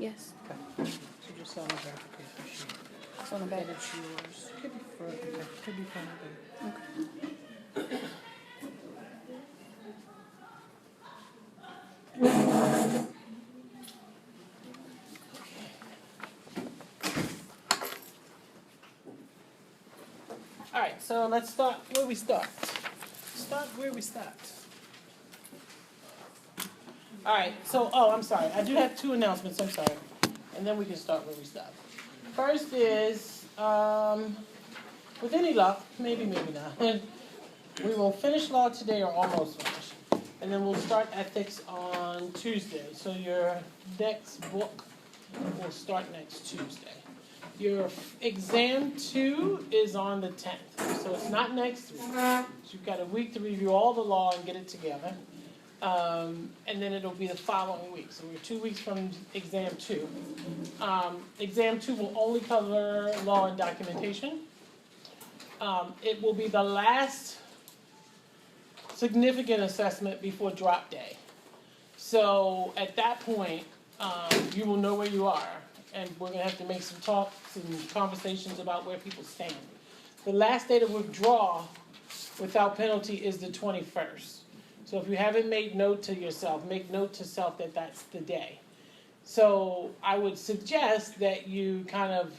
Yes. Okay. So just sign the verification sheet. It's on the back. And it's yours. Could be further. Could be further. Okay. All right, so let's start where we start. Start where we start. All right, so, I'm sorry. I do have 2 announcements, I'm sorry. And then we can start where we start. First is, with any luck, maybe not, we will finish law today or almost finish. And then we'll start ethics on Tuesday. So your next book will start next Tuesday. Your exam 2 is on the 10th, so it's not next week. So you've got a week to review all the law and get it together. And then it'll be the following week. So we're 2 weeks from exam 2. Exam 2 will only cover law and documentation. It will be the last significant assessment before drop day. So at that point, you will know where you are. And we're going to have to make some talks and conversations about where people stand. The last day to withdraw without penalty is the 21st. So if you haven't made note to yourself, make note to self that that's the day. So I would suggest that you kind of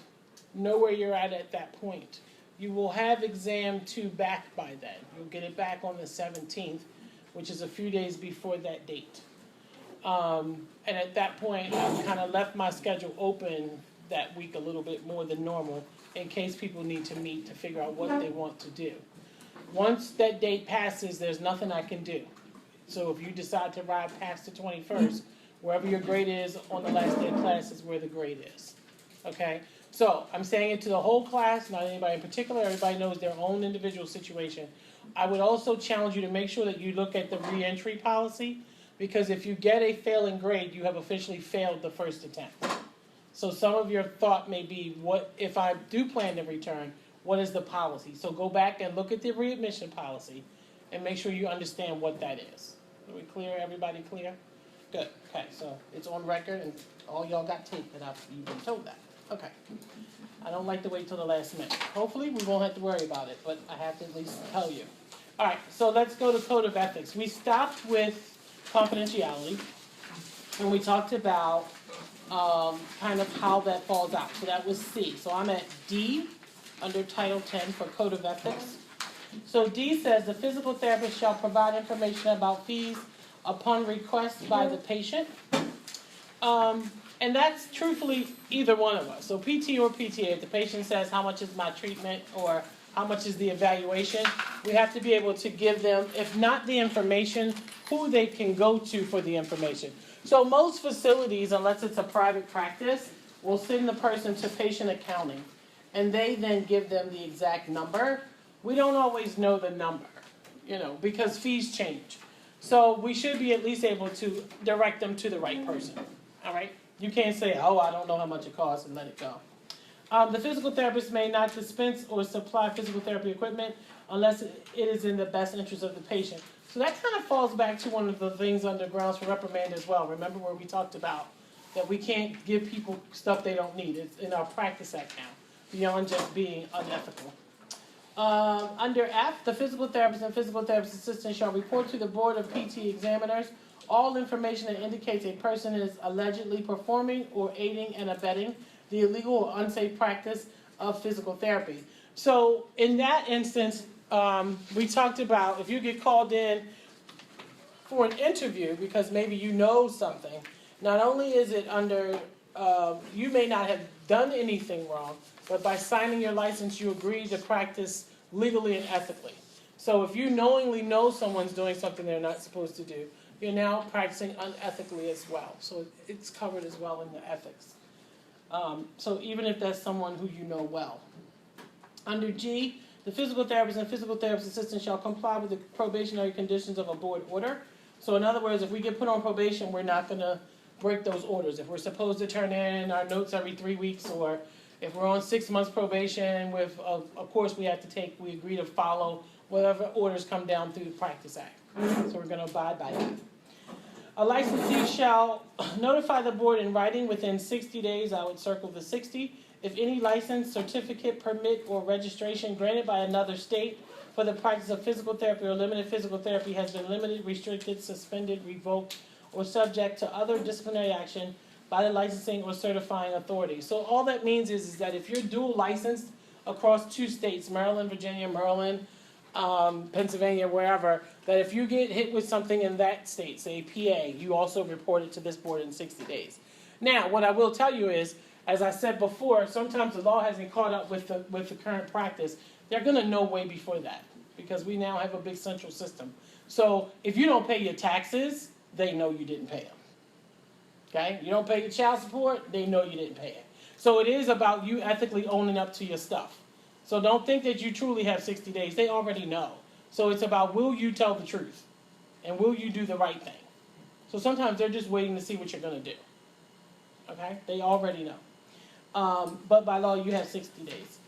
know where you're at that point. You will have exam 2 back by then. You'll get it back on the 17th, which is a few days before that date. And at that point, I've kind of left my schedule open that week a little bit more than normal in case people need to meet to figure out what they want to do. Once that date passes, there's nothing I can do. So if you decide to ride past the 21st, wherever your grade is on the last day of class is where the grade is. Okay? So I'm saying it to the whole class, not anybody in particular. Everybody knows their own individual situation. I would also challenge you to make sure that you look at the reentry policy. Because if you get a failing grade, you have officially failed the first attempt. So some of your thought may be, what if I do plan to return, what is the policy? So go back and look at the readmission policy and make sure you understand what that is. Are we clear? Everybody clear? Good. Okay, so it's on record and all y'all got tape that you've been told that. Okay. I don't like to wait till the last minute. Hopefully we won't have to worry about it, but I have to at least tell you. All right, so let's go to Code of Ethics. We stopped with confidentiality, and we talked about kind of how that falls out. So that was C. So I'm at D under Title 10 for Code of Ethics. So D says the physical therapist shall provide information about fees upon request by the patient. And that's truthfully either one of us. So PT or PTA, if the patient says how much is my treatment or how much is the evaluation, we have to be able to give them, if not the information, who they can go to for the information. So most facilities, unless it's a private practice, will send the person to patient accounting, and they then give them the exact number. We don't always know the number, because fees change. So we should be at least able to direct them to the right person, all right? You can't say, oh, I don't know how much it costs, and let it go. The physical therapist may not dispense or supply physical therapy equipment unless it is in the best interest of the patient. So that kind of falls back to one of the things under grounds for reprimand as well. Remember where we talked about that we can't give people stuff they don't need. It's in our Practice Act now, beyond just being unethical. Under F, the physical therapist and physical therapist assistant shall report to the Board of PT examiners all information that indicates a person is allegedly performing or aiding and abetting the illegal or unsafe practice of physical therapy. So in that instance, we talked about if you get called in for an interview because maybe you know something, not only is it under, you may not have done anything wrong, but by signing your license, you agree to practice legally and ethically. So if you knowingly know someone's doing something they're not supposed to do, you're now practicing unethically as well. So it's covered as well in the ethics. So even if that's someone who you know well. Under G, the physical therapist and physical therapist assistant shall comply with the probationary conditions of a board order. So in other words, if we get put on probation, we're not going to break those orders. If we're supposed to turn in our notes every 3 weeks, or if we're on 6 months probation with a course we have to take, we agree to follow whatever orders come down through the Practice Act. So we're going to abide by that. A licensee shall notify the board in writing within 60 days, I would circle the 60, if any license, certificate, permit, or registration granted by another state for the practice of physical therapy or limited physical therapy has been limited, restricted, suspended, revoked, or subject to other disciplinary action by the licensing or certifying authority. So all that means is that if you're dual licensed across 2 states, Maryland, Virginia, Maryland, Pennsylvania, wherever, that if you get hit with something in that state, say PA, you also report it to this board in 60 days. Now, what I will tell you is, as I said before, sometimes the law hasn't caught up with the current practice. They're going to know way before that, because we now have a big central system. So if you don't pay your taxes, they know you didn't pay them. Okay? You don't pay your child support, they know you didn't pay it. So it is about you ethically owning up to your stuff. So don't think that you truly have 60 days. They already know. So it's about, will you tell the truth? And will you do the right thing? So sometimes they're just waiting to see what you're going to do. Okay? They already know. But by law, you have 60 days.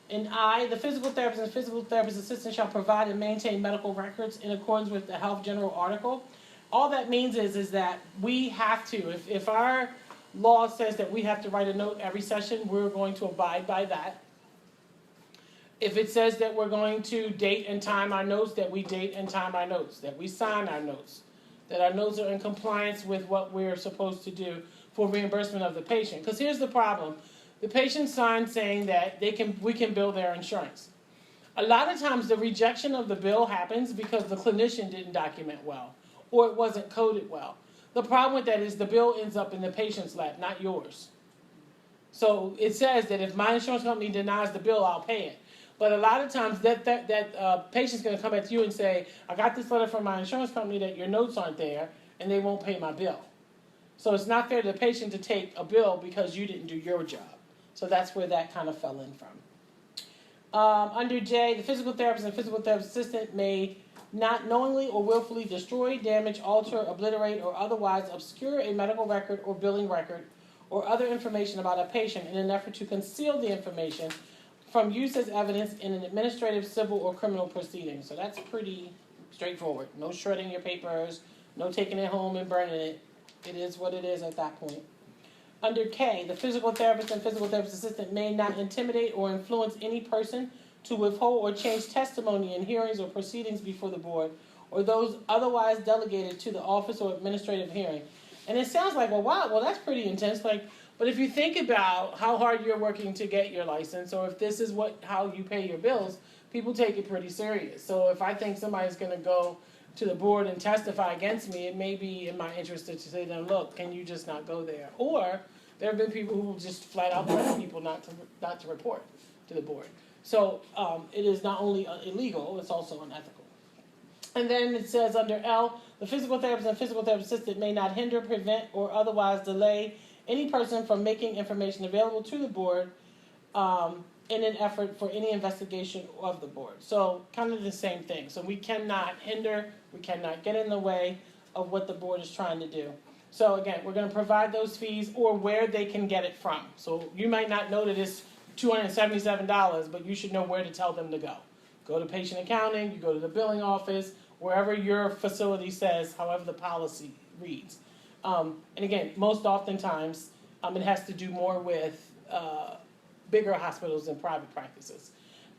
And I, the physical therapist and physical therapist assistant shall provide and maintain medical records in accordance with the Health General article. All that means is that we have to, if our law says that we have to write a note every session, we're going to abide by that. If it says that we're going to date and time our notes, that we date and time our notes, that we sign our notes, that our notes are in compliance with what we're supposed to do for reimbursement of the patient. Because here's the problem. The patient signs saying that we can bill their insurance. A lot of times the rejection of the bill happens because the clinician didn't document well, or it wasn't coded well. The problem with that is the bill ends up in the patient's lap, not yours. So it says that if my insurance company denies the bill, I'll pay it. But a lot of times that patient's going to come at you and say, I got this letter from my insurance company that your notes aren't there, and they won't pay my bill. So it's not fair to the patient to take a bill because you didn't do your job. So that's where that kind of fell in from. Under J, the physical therapist and physical therapist assistant may not knowingly or willfully destroy, damage, alter, obliterate, or otherwise obscure a medical record or billing record or other information about a patient in an effort to conceal the information from use as evidence in an administrative, civil, or criminal proceeding. So that's pretty straightforward. No shredding your papers, no taking it home and burning it. It is what it is at that point. Under K, the physical therapist and physical therapist assistant may not intimidate or influence any person to withhold or change testimony in hearings or proceedings before the board, or those otherwise delegated to the office or administrative hearing. And it sounds like, well, wow, well, that's pretty intense. But if you think about how hard you're working to get your license, or if this is how you pay your bills, people take it pretty serious. So if I think somebody's going to go to the board and testify against me, it may be in my interest to say to them, look, can you just not go there? Or there have been people who just flat out threaten people not to report to the board. So it is not only illegal, it's also unethical. And then it says under L, the physical therapist and physical therapist assistant may not hinder, prevent, or otherwise delay any person from making information available to the board in an effort for any investigation of the board. So kind of the same thing. So we cannot hinder, we cannot get in the way of what the board is trying to do. So again, we're going to provide those fees or where they can get it from. So you might not know that it's $277, but you should know where to tell them to go. Go to patient accounting, you go to the billing office, wherever your facility says, however the policy reads. And again, most oftentimes, it has to do more with bigger hospitals than private practices.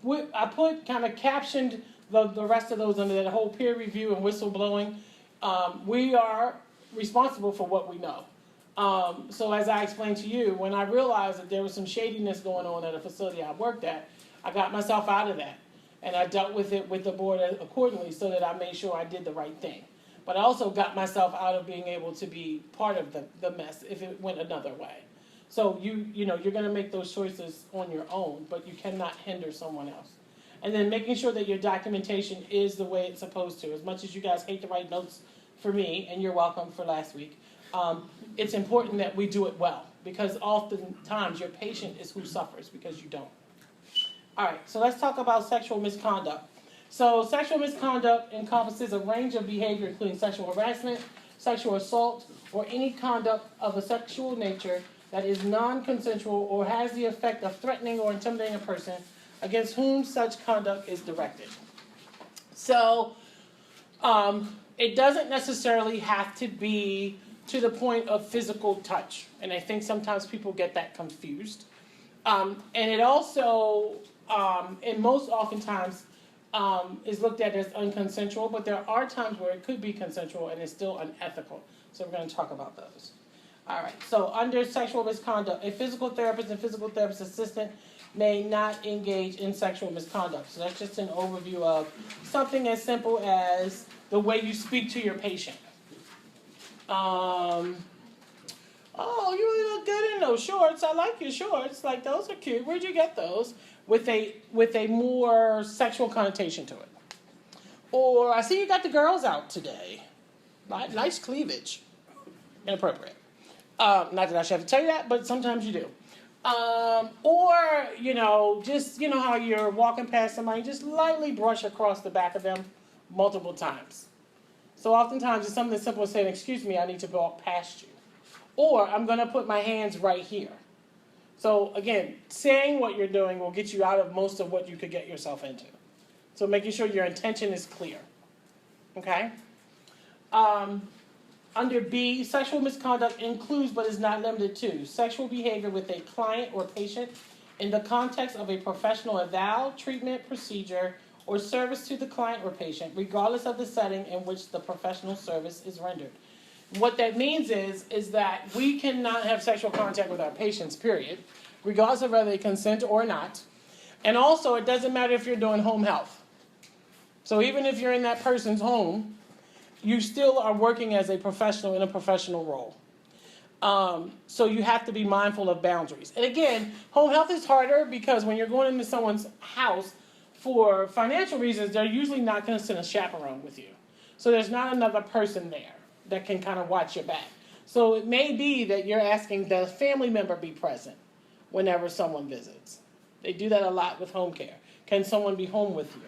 I kind of captioned the rest of those under that whole peer review and whistleblowing. We are responsible for what we know. So as I explained to you, when I realized that there was some shadiness going on at a facility I worked at, I got myself out of that. And I dealt with it with the board accordingly so that I made sure I did the right thing. But I also got myself out of being able to be part of the mess if it went another way. So you're going to make those choices on your own, but you cannot hinder someone else. And then making sure that your documentation is the way it's supposed to. As much as you guys hate to write notes for me, and you're welcome for last week, it's important that we do it well, because oftentimes your patient is who suffers because you don't. All right, so let's talk about sexual misconduct. So sexual misconduct encompasses a range of behavior, including sexual harassment, sexual assault, or any conduct of a sexual nature that is non-consensual or has the effect of threatening or intimidating a person against whom such conduct is directed. So it doesn't necessarily have to be to the point of physical touch. And I think sometimes people get that confused. And it also, and most oftentimes, is looked at as unconsensual, but there are times where it could be consensual and it's still unethical. So we're going to talk about those. All right, so under sexual misconduct, a physical therapist and physical therapist assistant may not engage in sexual misconduct. So that's just an overview of something as simple as the way you speak to your patient. Oh, you really look good in those shorts. I like your shorts. Like, those are cute. Where'd you get those? With a more sexual connotation to it. Or, I see you got the girls out today. Nice cleavage. Inappropriate. Not that I should have to tell you that, but sometimes you do. Or, just, how you're walking past somebody, just lightly brush across the back of them multiple times. So oftentimes it's something simple as saying, excuse me, I need to walk past you. Or, I'm going to put my hands right here. So again, saying what you're doing will get you out of most of what you could get yourself into. So making sure your intention is clear. Okay? Under B, sexual misconduct includes but is not limited to sexual behavior with a client or patient in the context of a professional eval, treatment, procedure, or service to the client or patient, regardless of the setting in which the professional service is rendered. What that means is that we cannot have sexual contact with our patients, period, regardless of whether they consent or not. And also, it doesn't matter if you're doing home health. So even if you're in that person's home, you still are working as a professional in a professional role. So you have to be mindful of boundaries. And again, home health is harder because when you're going into someone's house for financial reasons, they're usually not going to send a chaperone with you. So there's not another person there that can kind of watch your back. So it may be that you're asking the family member be present whenever someone visits. They do that a lot with home care. Can someone be home with you?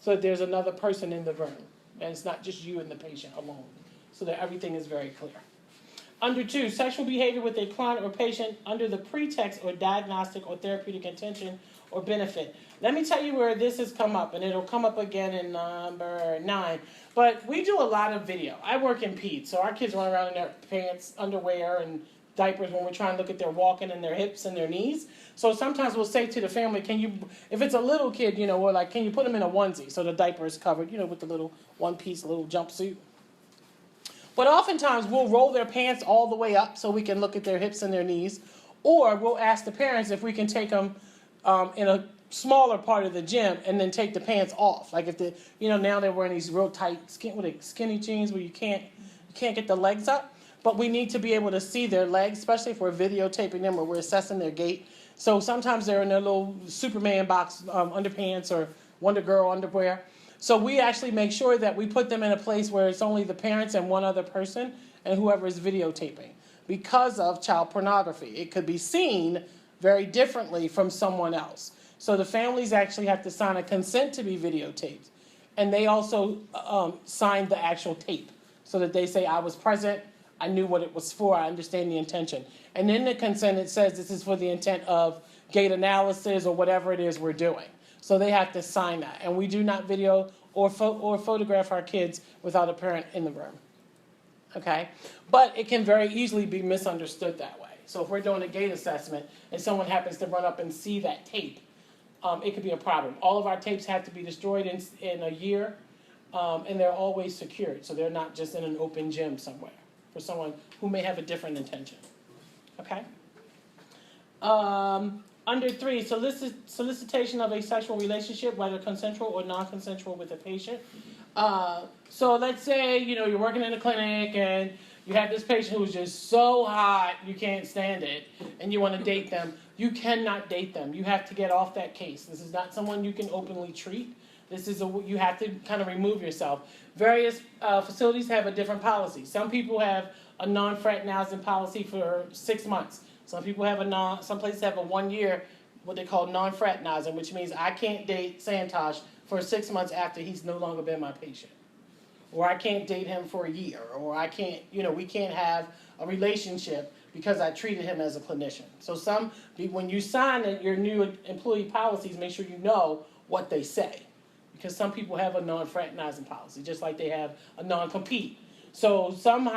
So that there's another person in the room. And it's not just you and the patient alone. So that everything is very clear. Under 2, sexual behavior with a client or patient under the pretext or diagnostic or therapeutic intention or benefit. Let me tell you where this has come up, and it'll come up again in number 9. But we do a lot of video. I work in peds, so our kids run around in their pants, underwear, and diapers when we're trying to look at their walking and their hips and their knees. So sometimes we'll say to the family, if it's a little kid, we're like, can you put them in a onesie so the diaper is covered, with the little one-piece little jumpsuit. But oftentimes we'll roll their pants all the way up so we can look at their hips and their knees. Or we'll ask the parents if we can take them in a smaller part of the gym and then take the pants off. Like if now they're wearing these real tight skinny jeans where you can't get the legs up. But we need to be able to see their legs, especially if we're videotaping them or we're assessing their gait. So sometimes they're in their little Superman box underpants or Wonder Girl underwear. So we actually make sure that we put them in a place where it's only the parents and one other person and whoever is videotaping. Because of child pornography, it could be seen very differently from someone else. So the families actually have to sign a consent to be videotaped. And they also sign the actual tape so that they say, I was present, I knew what it was for, I understand the intention. And in the consent, it says this is for the intent of gait analysis or whatever it is we're doing. So they have to sign that. And we do not video or photograph our kids without a parent in the room. Okay? But it can very easily be misunderstood that way. So if we're doing a gait assessment and someone happens to run up and see that tape, it could be a problem. All of our tapes have to be destroyed in a year, and they're always secured. So they're not just in an open gym somewhere for someone who may have a different intention. Okay? Under 3, solicitation of a sexual relationship, whether consensual or non-consensual with a patient. So let's say, you're working in a clinic and you have this patient who's just so hot, you can't stand it, and you want to date them. You cannot date them. You have to get off that case. This is not someone you can openly treat. You have to kind of remove yourself. Various facilities have a different policy. Some people have a non-fraternizing policy for 6 months. Some places have a 1 year, what they call non-fraternizing, which means I can't date Santosh for 6 months after he's no longer been my patient. Or I can't date him for a year. Or I can't, we can't have a relationship because I treated him as a clinician. So when you sign your new employee policies, make sure you know what they say. because some people have a non-fraternizing policy, just like they have a non-compete. So some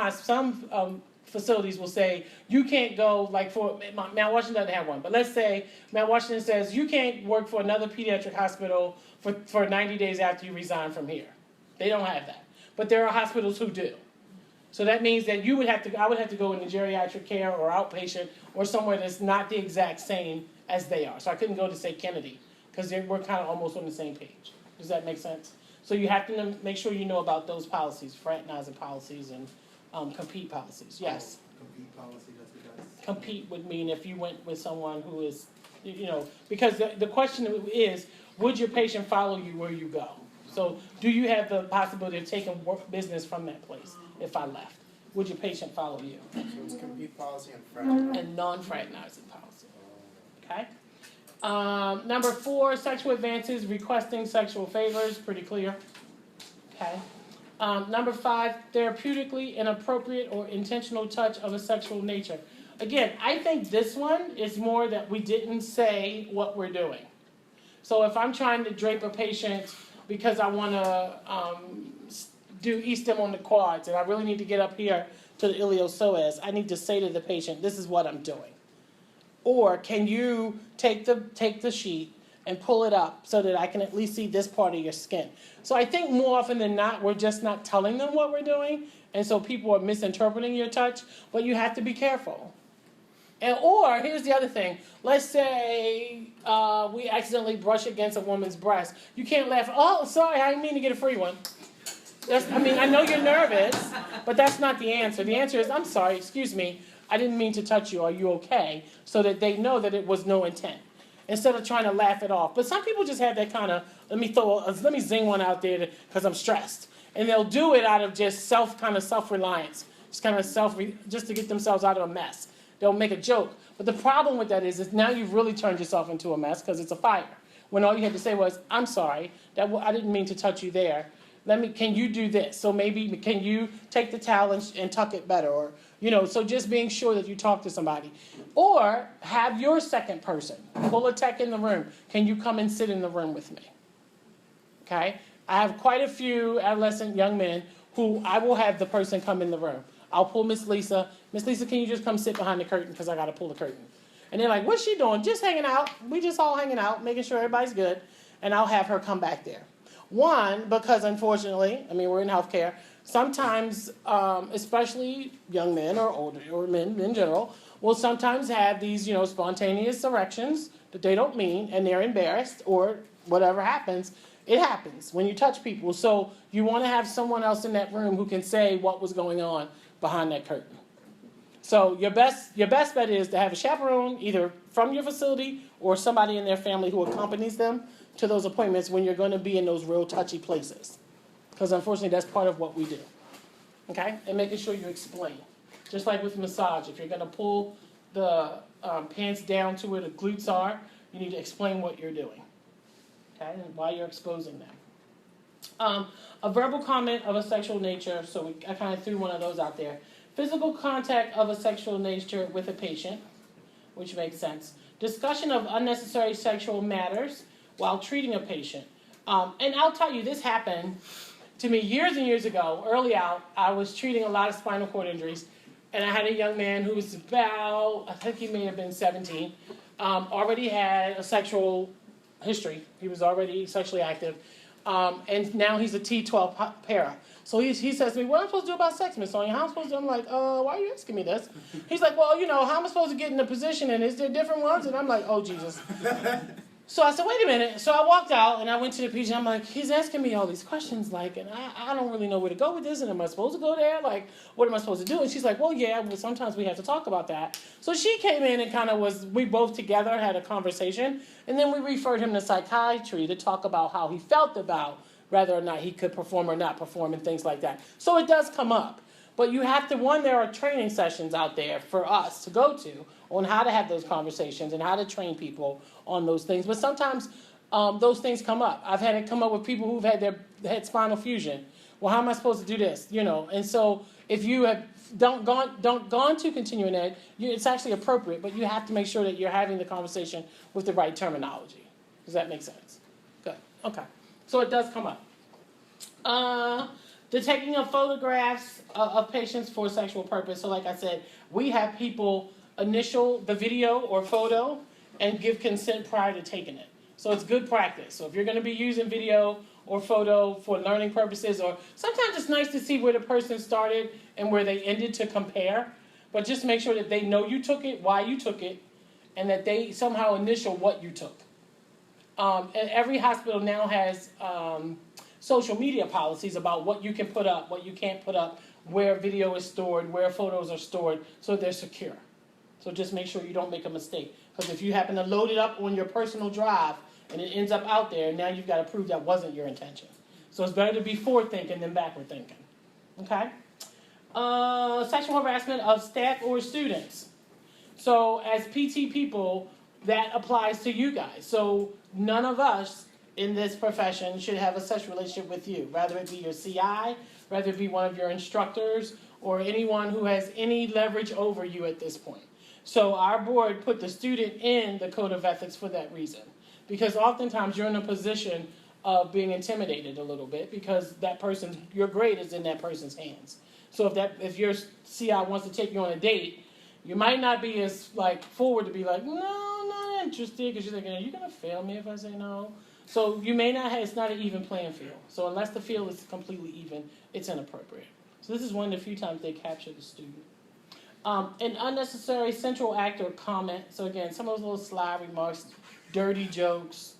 facilities will say, you can't go, like for, Mount Washington doesn't have one, but let's say Mount Washington says, you can't work for another pediatric hospital for 90 days after you resign from here. They don't have that. But there are hospitals who do. So that means that I would have to go into geriatric care or outpatient or somewhere that's not the exact same as they are. So I couldn't go to, say, Kennedy, because we're kind of almost on the same page. Does that make sense? So you have to make sure you know about those policies, fraternizing policies and compete policies. Yes? Compete policy, that's what that's. Compete would mean if you went with someone who is, because the question is, would your patient follow you where you go? So do you have the possibility of taking work business from that place if I left? Would your patient follow you? So it's compete policy and fraternizing. And non-fraternizing policy. Okay? Number 4, sexual advances, requesting sexual favors, pretty clear. Okay? Number 5, therapeutically inappropriate or intentional touch of a sexual nature. Again, I think this one is more that we didn't say what we're doing. So if I'm trying to drape a patient because I want to do e-stim on the quads and I really need to get up here to the iliopsoas, I need to say to the patient, this is what I'm doing. Or can you take the sheet and pull it up so that I can at least see this part of your skin? So I think more often than not, we're just not telling them what we're doing, and so people are misinterpreting your touch, but you have to be careful. Or, here's the other thing. Let's say we accidentally brush against a woman's breast. You can't laugh, oh, sorry, I didn't mean to get a free one. I know you're nervous, but that's not the answer. The answer is, I'm sorry, excuse me, I didn't mean to touch you. Are you okay? So that they know that it was no intent, instead of trying to laugh it off. But some people just have that kind of, let me zing one out there because I'm stressed. And they'll do it out of just self-reliance, just to get themselves out of a mess. They'll make a joke. But the problem with that is now you've really turned yourself into a mess because it's a fire. When all you had to say was, I'm sorry, I didn't mean to touch you there. Can you do this? So maybe, can you take the towel and tuck it better? Or, so just being sure that you talk to somebody. Or have your second person pull a tech in the room. Can you come and sit in the room with me? Okay? I have quite a few adolescent young men who I will have the person come in the room. I'll pull Miss Lisa. Miss Lisa, can you just come sit behind the curtain because I got to pull the curtain? And they're like, what's she doing? Just hanging out. We just all hanging out, making sure everybody's good. And I'll have her come back there. One, because unfortunately, we're in healthcare, sometimes, especially young men or older, or men in general, will sometimes have these, spontaneous erections that they don't mean, and they're embarrassed, or whatever happens. It happens when you touch people. So you want to have someone else in that room who can say what was going on behind that curtain. So your best bet is to have a chaperone, either from your facility or somebody in their family who accompanies them to those appointments when you're going to be in those real touchy places. Because unfortunately, that's part of what we do. Okay? And making sure you explain. Just like with massage, if you're going to pull the pants down to where the glutes are, you need to explain what you're doing. Okay? And why you're exposing them. A verbal comment of a sexual nature, so I kind of threw one of those out there. Physical contact of a sexual nature with a patient, which makes sense. Discussion of unnecessary sexual matters while treating a patient. And I'll tell you, this happened to me years and years ago. Early out, I was treating a lot of spinal cord injuries, and I had a young man who was about, I think he may have been 17, already had a sexual history. He was already sexually active, and now he's a T12 para. So he says to me, what am I supposed to do about sex, Miss Sonia? How am I supposed to do? I'm like, why are you asking me this? He's like, well, how am I supposed to get in a position, and is there different ones? And I'm like, oh, Jesus. So I said, wait a minute. So I walked out, and I went to the PG. I'm like, he's asking me all these questions, and I don't really know where to go with this, and am I supposed to go there? What am I supposed to do? And she's like, well, yeah, sometimes we have to talk about that. So she came in and we both together had a conversation, and then we referred him to psychiatry to talk about how he felt about whether or not he could perform or not perform and things like that. So it does come up. But you have to, there are training sessions out there for us to go to on how to have those conversations and how to train people on those things. But sometimes those things come up. I've had it come up with people who've had spinal fusion. Well, how am I supposed to do this? And so if you have gone to continuing ed, it's actually appropriate, but you have to make sure that you're having the conversation with the right terminology. Does that make sense? Good. Okay. So it does come up. The taking of photographs of patients for sexual purpose. So like I said, we have people initial the video or photo and give consent prior to taking it. So it's good practice. So if you're going to be using video or photo for learning purposes, or sometimes it's nice to see where the person started and where they ended to compare, but just make sure that they know you took it, why you took it, and that they somehow initial what you took. And every hospital now has social media policies about what you can put up, what you can't put up, where video is stored, where photos are stored, so they're secure. So just make sure you don't make a mistake. Because if you happen to load it up on your personal drive and it ends up out there, now you've got to prove that wasn't your intention. So it's better to be forward thinking than backward thinking. Okay? Sexual harassment of staff or students. So as PT people, that applies to you guys. So none of us in this profession should have a sexual relationship with you, whether it be your CI, whether it be one of your instructors, or anyone who has any leverage over you at this point. So our board put the student in the code of ethics for that reason. Because oftentimes you're in a position of being intimidated a little bit because that person, your grade is in that person's hands. So if your CI wants to take you on a date, you might not be as forward to be like, no, I'm not interested, because you're thinking, are you going to fail me if I say no? So you may not have, it's not an even playing field. So unless the field is completely even, it's inappropriate. So this is one of the few times they capture the student. An unnecessary central act or comment. So again, some of those little sly remarks, dirty jokes.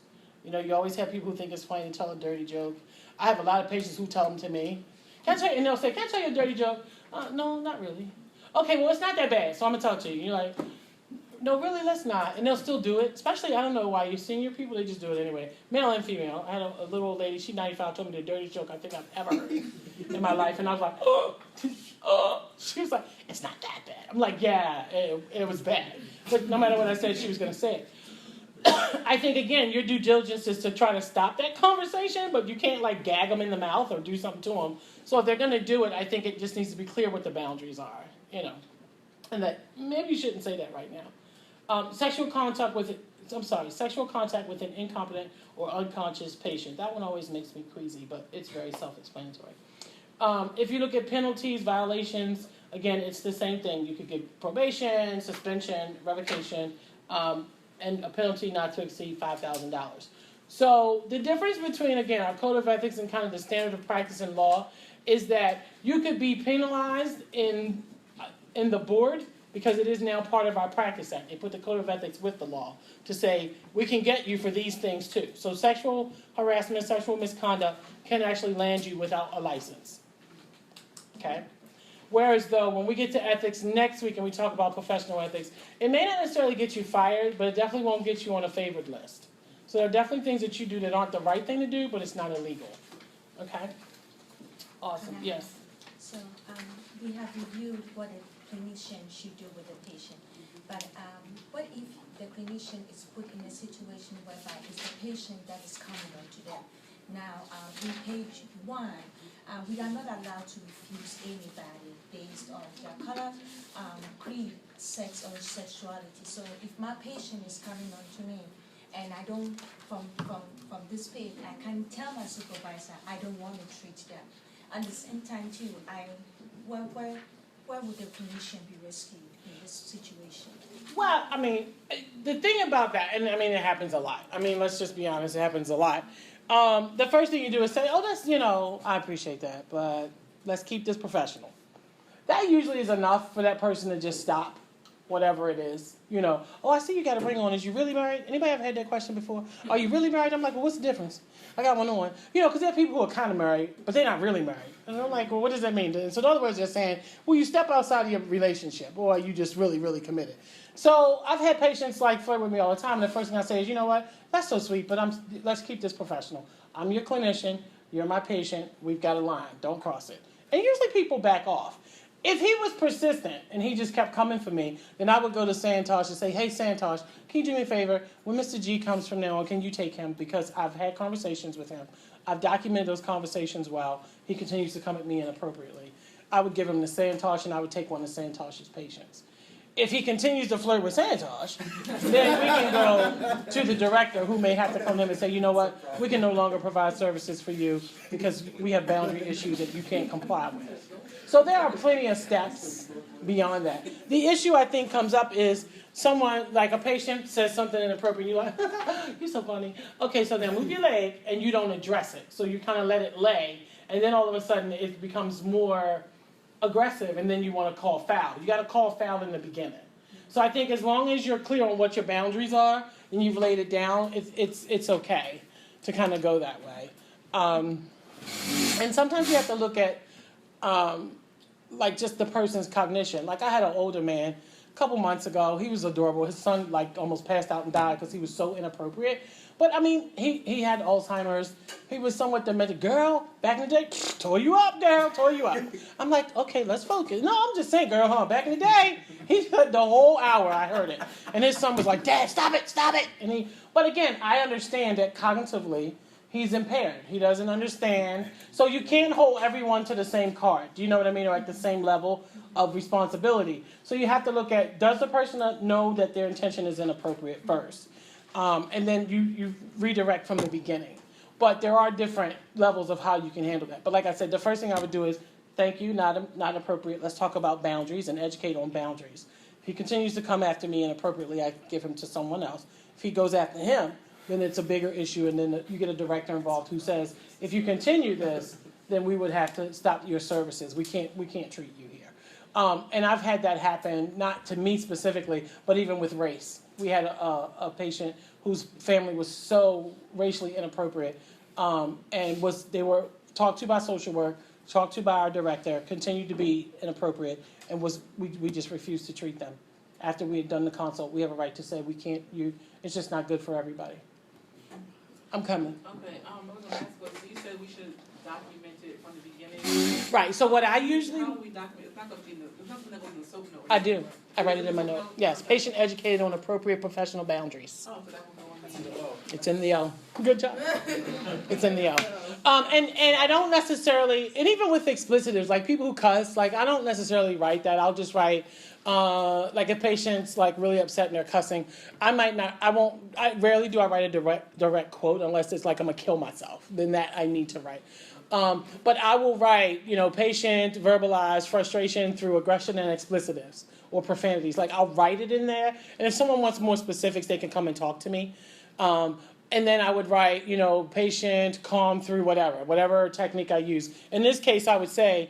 You know, you always have people who think it's funny to tell a dirty joke. I have a lot of patients who tell them to me. And they'll say, can I tell you a dirty joke? No, not really. Okay, well, it's not that bad, so I'm going to tell it to you. You're like, no, really, let's not. And they'll still do it. Especially, I don't know why, you senior people, they just do it anyway. Male and female. I had a little old lady, she's 95, told me the dirtiest joke I think I've ever heard in my life. And I was like, she was like, it's not that bad. I'm like, yeah, it was bad. But no matter what I said, she was going to say it. I think, again, your due diligence is to try to stop that conversation, but you can't, gag them in the mouth or do something to them. So if they're going to do it, I think it just needs to be clear what the boundaries are, and that maybe you shouldn't say that right now. Sexual contact with an incompetent or unconscious patient. That one always makes me queasy, but it's very self-explanatory. If you look at penalties, violations, again, it's the same thing. You could get probation, suspension, revocation, and a penalty not to exceed $5,000. So the difference between, again, our code of ethics and kind of the standard of practice in law is that you could be penalized in the board because it is now part of our practice act. They put the code of ethics with the law to say we can get you for these things too. So sexual harassment, sexual misconduct can actually land you without a license. Okay? Whereas, though, when we get to ethics next week and we talk about professional ethics, it may not necessarily get you fired, but it definitely won't get you on a favored list. So there are definitely things that you do that aren't the right thing to do, but it's not illegal. Okay? Awesome. Yes? So we have reviewed what a clinician should do with a patient. But what if the clinician is put in a situation whereby it's the patient that is coming on to them? Now, in page 1, we are not allowed to refuse anybody based on their color, creed, sex, or sexuality. So if my patient is coming on to me, and I don't, from this page, I can tell my supervisor I don't want to treat them. At the same time, too, where would the clinician be rescued in this situation? Well, I mean, the thing about that, and I mean, it happens a lot. I mean, let's just be honest, it happens a lot. The first thing you do is say, oh, that's, I appreciate that, but let's keep this professional. That usually is enough for that person to just stop whatever it is. Oh, I see you got a ring on. Is you really married? Anybody ever had that question before? Are you really married? I'm like, well, what's the difference? I got one on. Because there are people who are kind of married, but they're not really married. And I'm like, well, what does that mean? So in other words, they're saying, well, you step outside of your relationship, or are you just really, really committed? So I've had patients flirt with me all the time, and the first thing I say is, you know what? That's so sweet, but let's keep this professional. I'm your clinician. You're my patient. We've got a line. Don't cross it. And usually people back off. If he was persistent and he just kept coming for me, then I would go to Santosh and say, hey, Santosh, can you do me a favor? When Mr. G comes from now on, can you take him? Because I've had conversations with him. I've documented those conversations while he continues to come at me inappropriately. I would give him to Santosh, and I would take one of Santosh's patients. If he continues to flirt with Santosh, then we can go to the director who may have to come to him and say, you know what, we can no longer provide services for you because we have boundary issues that you can't comply with. So there are plenty of steps beyond that. The issue I think comes up is someone, like a patient says something inappropriate, you're like, you're so funny. Okay, so then move your leg and you don't address it. So you kind of let it lay, and then all of a sudden it becomes more aggressive, and then you want to call foul. You got to call foul in the beginning. So I think as long as you're clear on what your boundaries are and you've laid it down, it's okay to kind of go that way. And sometimes you have to look at like just the person's cognition. Like I had an older man a couple months ago. He was adorable. His son like almost passed out and died because he was so inappropriate. But I mean, he had Alzheimer's. He was somewhat demented. Girl, back in the day, tore you up, girl, tore you up. I'm like, okay, let's focus. No, I'm just saying, girl, huh? Back in the day, he heard the whole hour. I heard it, and his son was like, Dad, stop it. And but again, I understand that cognitively, he's impaired. He doesn't understand. So you can't hold everyone to the same card. Do you know what I mean? Or at the same level of responsibility. So you have to look at, does the person know that their intention is inappropriate first? And then you redirect from the beginning. But there are different levels of how you can handle that. But like I said, the first thing I would do is, thank you, not appropriate. Let's talk about boundaries and educate on boundaries. If he continues to come after me inappropriately, I give him to someone else. If he goes after him, then it's a bigger issue, and then you get a director involved who says, if you continue this, then we would have to stop your services. We can't treat you here. And I've had that happen, not to me specifically, but even with race. We had a patient whose family was so racially inappropriate, and they were talked to by social work, talked to by our director, continued to be inappropriate, and we just refused to treat them. After we had done the consult, we have a right to say we can't. It's just not good for everybody. I'm coming. Okay, I was gonna ask, so you said we should document it from the beginning. Right. So what I usually How do we document? It's not gonna be it's something that goes in the SOAP note. I do. I write it in my note. Yes, patient educated on appropriate professional boundaries. Oh, so that will go on the. It's in the O. Good job. It's in the O. And I don't necessarily, and even with explicitives, like people who cuss, like I don't necessarily write that. I'll just write, like if patient's like really upset and they're cussing, I rarely do I write a direct quote unless it's like I'm gonna kill myself. Then that I need to write. But I will write, patient verbalize frustration through aggression and explicitives or profanities. Like I'll write it in there, and if someone wants more specifics, they can come and talk to me. And then I would write, patient calm through whatever technique I use. In this case, I would say,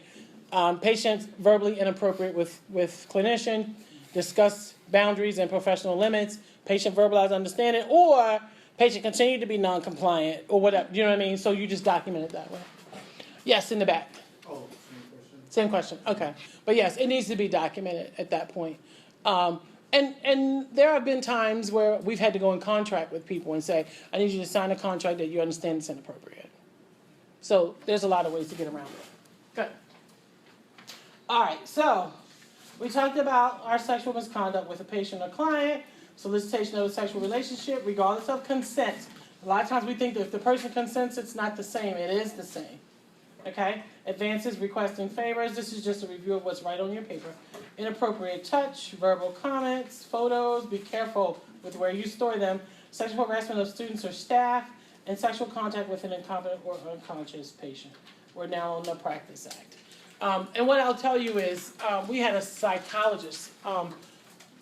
patient verbally inappropriate with clinician, discuss boundaries and professional limits, patient verbalize understanding, or patient continue to be non-compliant, or whatever. You know what I mean? So you just document it that way. Yes, in the back. Oh, Same question. Okay. But yes, it needs to be documented at that point. And there have been times where we've had to go in contract with people and say, I need you to sign a contract that you understand it's inappropriate. So there's a lot of ways to get around it. Good. All right, so we talked about our sexual misconduct with a patient or client, solicitation of a sexual relationship, regardless of consent. A lot of times we think that if the person consents, it's not the same. It is the same. Okay? Advances, requesting favors. This is just a review of what's right on your paper. Inappropriate touch, verbal comments, photos. Be careful with where you store them. Sexual harassment of students or staff, and sexual contact with an incompetent or unconscious patient. We're now on the Practice Act. And what I'll tell you is we had a psychologist on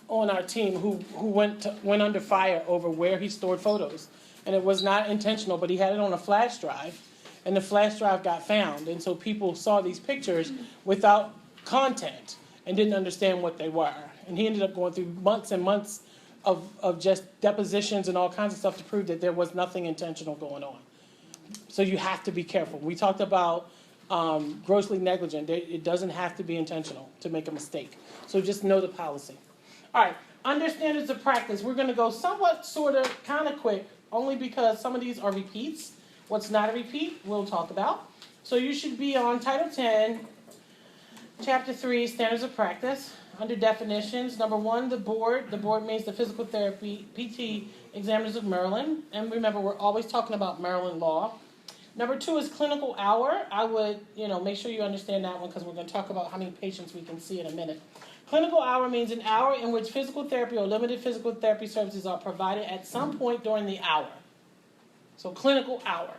our team who went under fire over where he stored photos. And it was not intentional, but he had it on a flash drive. And the flash drive got found. And so people saw these pictures without content and didn't understand what they were. And he ended up going through months and months of just depositions and all kinds of stuff to prove that there was nothing intentional going on. So you have to be careful. We talked about grossly negligent. It doesn't have to be intentional to make a mistake. So just know the policy. All right, under standards of practice, we're going to go somewhat, sort of, kind of quick, only because some of these are repeats. What's not a repeat, we'll talk about. So you should be on Title 10, Chapter 3, Standards of Practice. Under definitions, number 1, the board. The board means the Physical Therapy PT Examiners of Maryland. And remember, we're always talking about Maryland law. Number 2 is clinical hour. I would, make sure you understand that one because we're going to talk about how many patients we can see in a minute. Clinical hour means an hour in which physical therapy or limited physical therapy services are provided at some point during the hour. So clinical hour.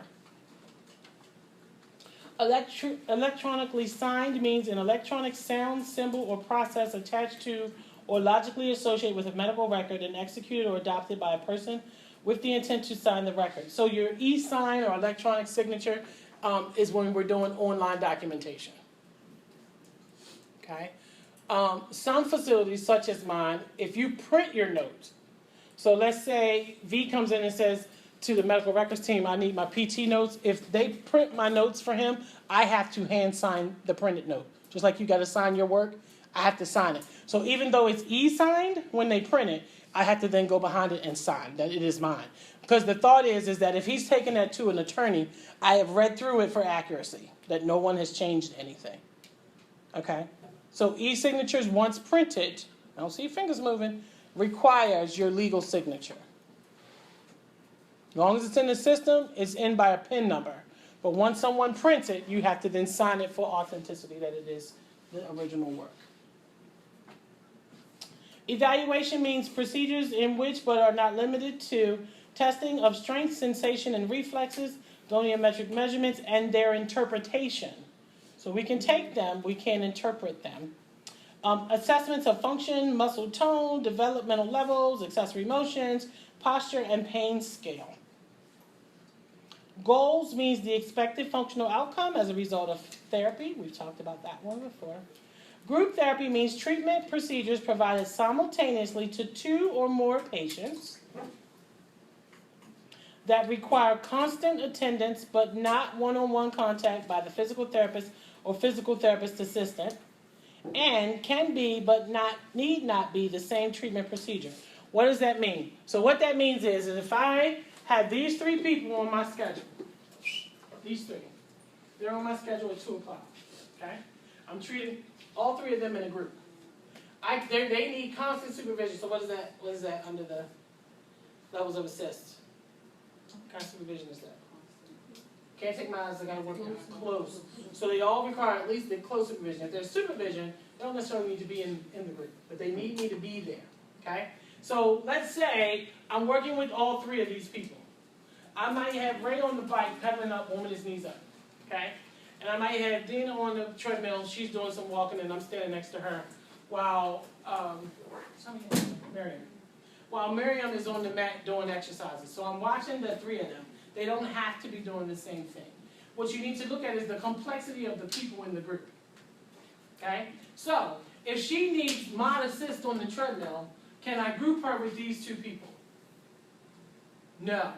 Electronically signed means an electronic sound, symbol, or process attached to or logically associated with a medical record and executed or adopted by a person with the intent to sign the record. So your e-sign or electronic signature is when we're doing online documentation. Okay? Some facilities, such as mine, if you print your notes, so let's say V comes in and says to the medical records team, I need my PT notes. If they print my notes for him, I have to hand sign the printed note. Just like you got to sign your work, I have to sign it. So even though it's e-signed, when they print it, I have to then go behind it and sign that it is mine. Because the thought is that if he's taking that to an attorney, I have read through it for accuracy, that no one has changed anything. Okay? So e-signatures, once printed, I don't see your fingers moving, requires your legal signature. As long as it's in the system, it's in by a PIN number. But once someone prints it, you have to then sign it for authenticity that it is the original work. Evaluation means procedures in which, but are not limited to, testing of strength, sensation, and reflexes, goniometric measurements, and their interpretation. So we can take them, we can interpret them. Assessments of function, muscle tone, developmental levels, accessory motions, posture, and pain scale. Goals means the expected functional outcome as a result of therapy. We've talked about that one before. Group therapy means treatment procedures provided simultaneously to 2 or more patients that require constant attendance but not one-on-one contact by the physical therapist or physical therapist assistant, and can be but need not be the same treatment procedure. What does that mean? So what that means is if I have these 3 people on my schedule, these 3, they're on my schedule at 2 o'clock, okay? I'm treating all 3 of them in a group. They need constant supervision. So what is that under the levels of assist? What kind of supervision is that? Can't take my eyes, I gotta work close. So they all require at least the close supervision. If there's supervision, they don't necessarily need to be in the group, but they need me to be there, okay? So let's say I'm working with all 3 of these people. I might have Ray on the bike pedaling up, warming his knees up, okay? And I might have Dina on the treadmill, she's doing some walking and I'm standing next to her while, Miriam is on the mat doing exercises. So I'm watching the 3 of them. They don't have to be doing the same thing. What you need to look at is the complexity of the people in the group, okay? So if she needs mod assist on the treadmill, can I group her with these 2 people? No.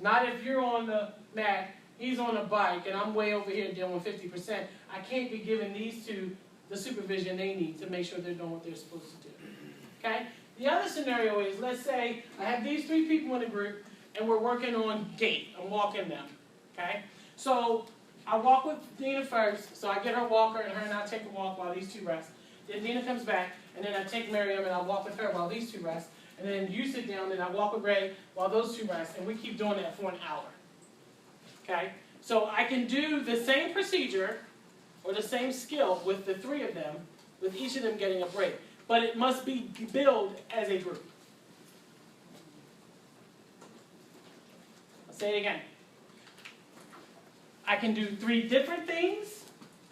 Not if you're on the mat, he's on a bike, and I'm way over here doing 50%. I can't be giving these 2 the supervision they need to make sure they're doing what they're supposed to do. Okay? The other scenario is, let's say I have these 3 people in a group, and we're working on gait. I'm walking them. Okay? So I walk with Dina first, so I get her walker, and her and I take a walk while these 2 rest. Then Dina comes back, and then I take Miriam, and I walk with her while these 2 rest. And then you sit down, and I walk with Ray while those 2 rest, and we keep doing that for an hour. Okay? So I can do the same procedure or the same skill with the 3 of them, with each of them getting a break. But it must be billed as a group. I'll say it again. I can do 3 different things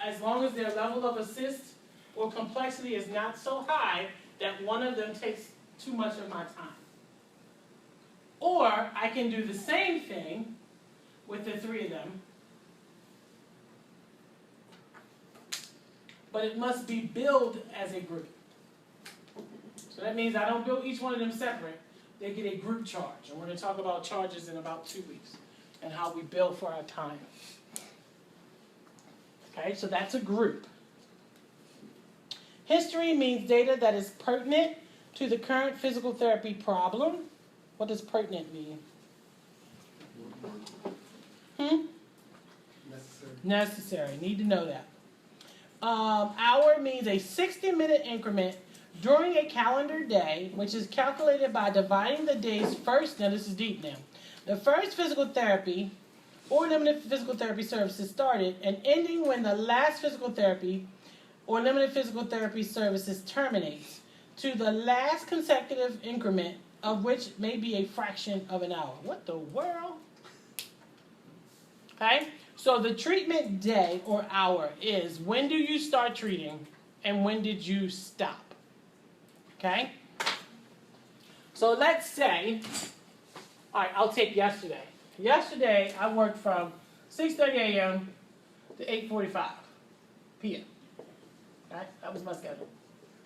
as long as their level of assist or complexity is not so high that one of them takes too much of my time. Or I can do the same thing with the 3 of them, but it must be billed as a group. So that means I don't bill each one of them separate. They get a group charge. And we're going to talk about charges in about 2 weeks and how we bill for our time. Okay, so that's a group. History means data that is pertinent to the current physical therapy problem. What does pertinent mean? Necessary. Need to know that. Hour means a 60-minute increment during a calendar day, which is calculated by dividing the day's first, now this is deep now, the first physical therapy or limited physical therapy services started and ending when the last physical therapy or limited physical therapy services terminates to the last consecutive increment of which may be a fraction of an hour. What the world? Okay? So the treatment day or hour is when do you start treating and when did you stop? Okay? So let's say, all right, I'll take yesterday. Yesterday, I worked from 6:30 a.m. to 8:45 p.m. Right? That was my schedule.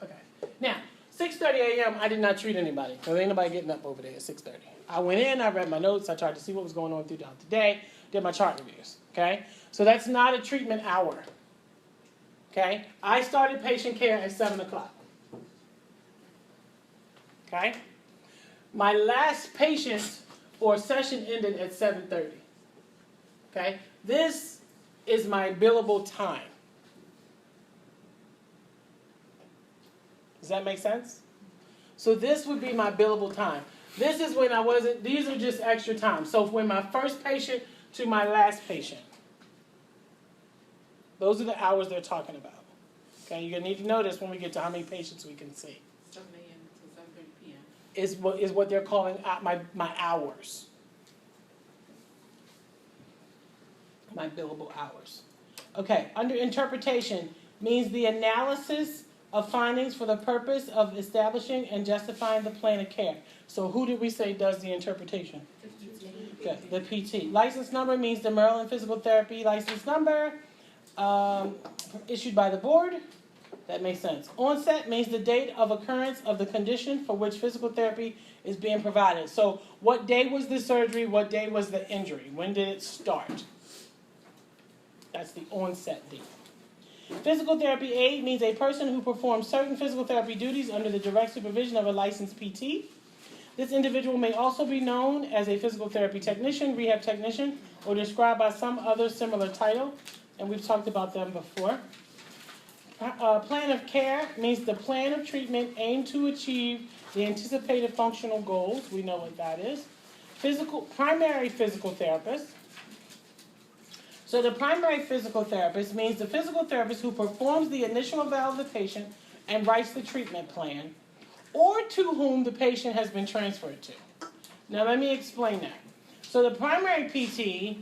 Okay. Now, 6:30 a.m., I did not treat anybody. Because ain't nobody getting up over there at 6:30. I went in, I read my notes, I tried to see what was going on throughout the day, did my chart reviews. Okay? So that's not a treatment hour. Okay? I started patient care at 7 o'clock. Okay? My last patient or session ended at 7:30. Okay? This is my billable time. Does that make sense? So this would be my billable time. This is when I wasn't, these are just extra time. So when my first patient to my last patient. Those are the hours they're talking about. Okay, you're going to need to know this when we get to how many patients we can see. 7 a.m. to 7:30 p.m. Is what they're calling my hours. My billable hours. Okay, under interpretation means the analysis of findings for the purpose of establishing and justifying the plan of care. So who did we say does the interpretation? Okay, the PT. License number means the Maryland Physical Therapy license number issued by the board. That makes sense. Onset means the date of occurrence of the condition for which physical therapy is being provided. So what day was the surgery? What day was the injury? When did it start? That's the onset date. Physical therapy aid means a person who performs certain physical therapy duties under the direct supervision of a licensed PT. This individual may also be known as a physical therapy technician, rehab technician, or described by some other similar title, and we've talked about them before. Plan of care means the plan of treatment aimed to achieve the anticipated functional goals. We know what that is. Primary physical therapist. So the primary physical therapist means the physical therapist who performs the initial eval of the patient and writes the treatment plan, or to whom the patient has been transferred to. Now let me explain that. So the primary PT,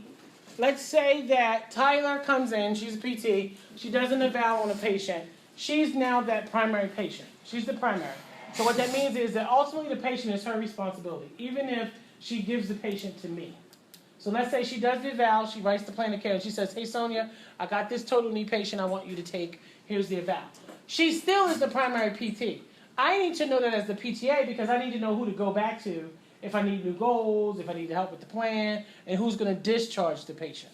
let's say that Tyler comes in, she's a PT, she does an eval on a patient. She's now that primary patient. She's the primary. So what that means is that ultimately the patient is her responsibility, even if she gives the patient to me. So let's say she does the eval, she writes the plan of care, and she says, hey Sonia, I got this total knee patient I want you to take, here's the eval. She still is the primary PT. I need to know that as the PTA because I need to know who to go back to if I need new goals, if I need help with the plan, and who's going to discharge the patient.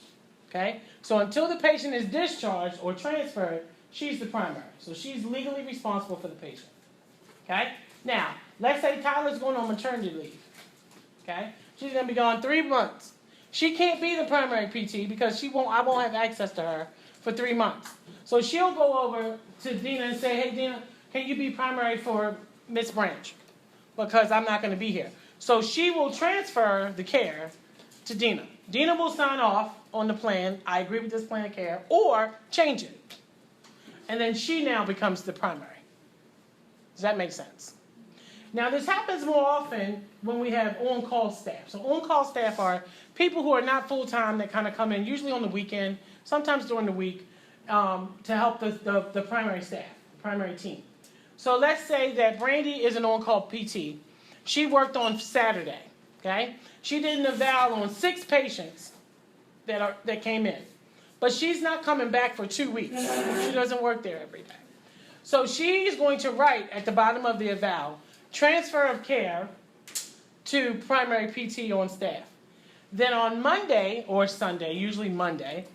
Okay? So until the patient is discharged or transferred, she's the primary. So she's legally responsible for the patient. Okay? Now, let's say Tyler's going on maternity leave. Okay? She's going to be gone 3 months. She can't be the primary PT because I won't have access to her for 3 months. So she'll go over to Dina and say, hey Dina, can you be primary for Miss Branch? Because I'm not going to be here. So she will transfer the care to Dina. Dina will sign off on the plan, I agree with this plan of care, or change it. And then she now becomes the primary. Does that make sense? Now this happens more often when we have on-call staff. So on-call staff are people who are not full-time that kind of come in, usually on the weekend, sometimes during the week, to help the primary staff, the primary team. So let's say that Brandy is an on-call PT. She worked on Saturday, okay? She did an eval on 6 patients that came in. But she's not coming back for 2 weeks. She doesn't work there every day. So she's going to write at the bottom of the eval, transfer of care to primary PT on staff. Then on Monday or Sunday, usually Monday,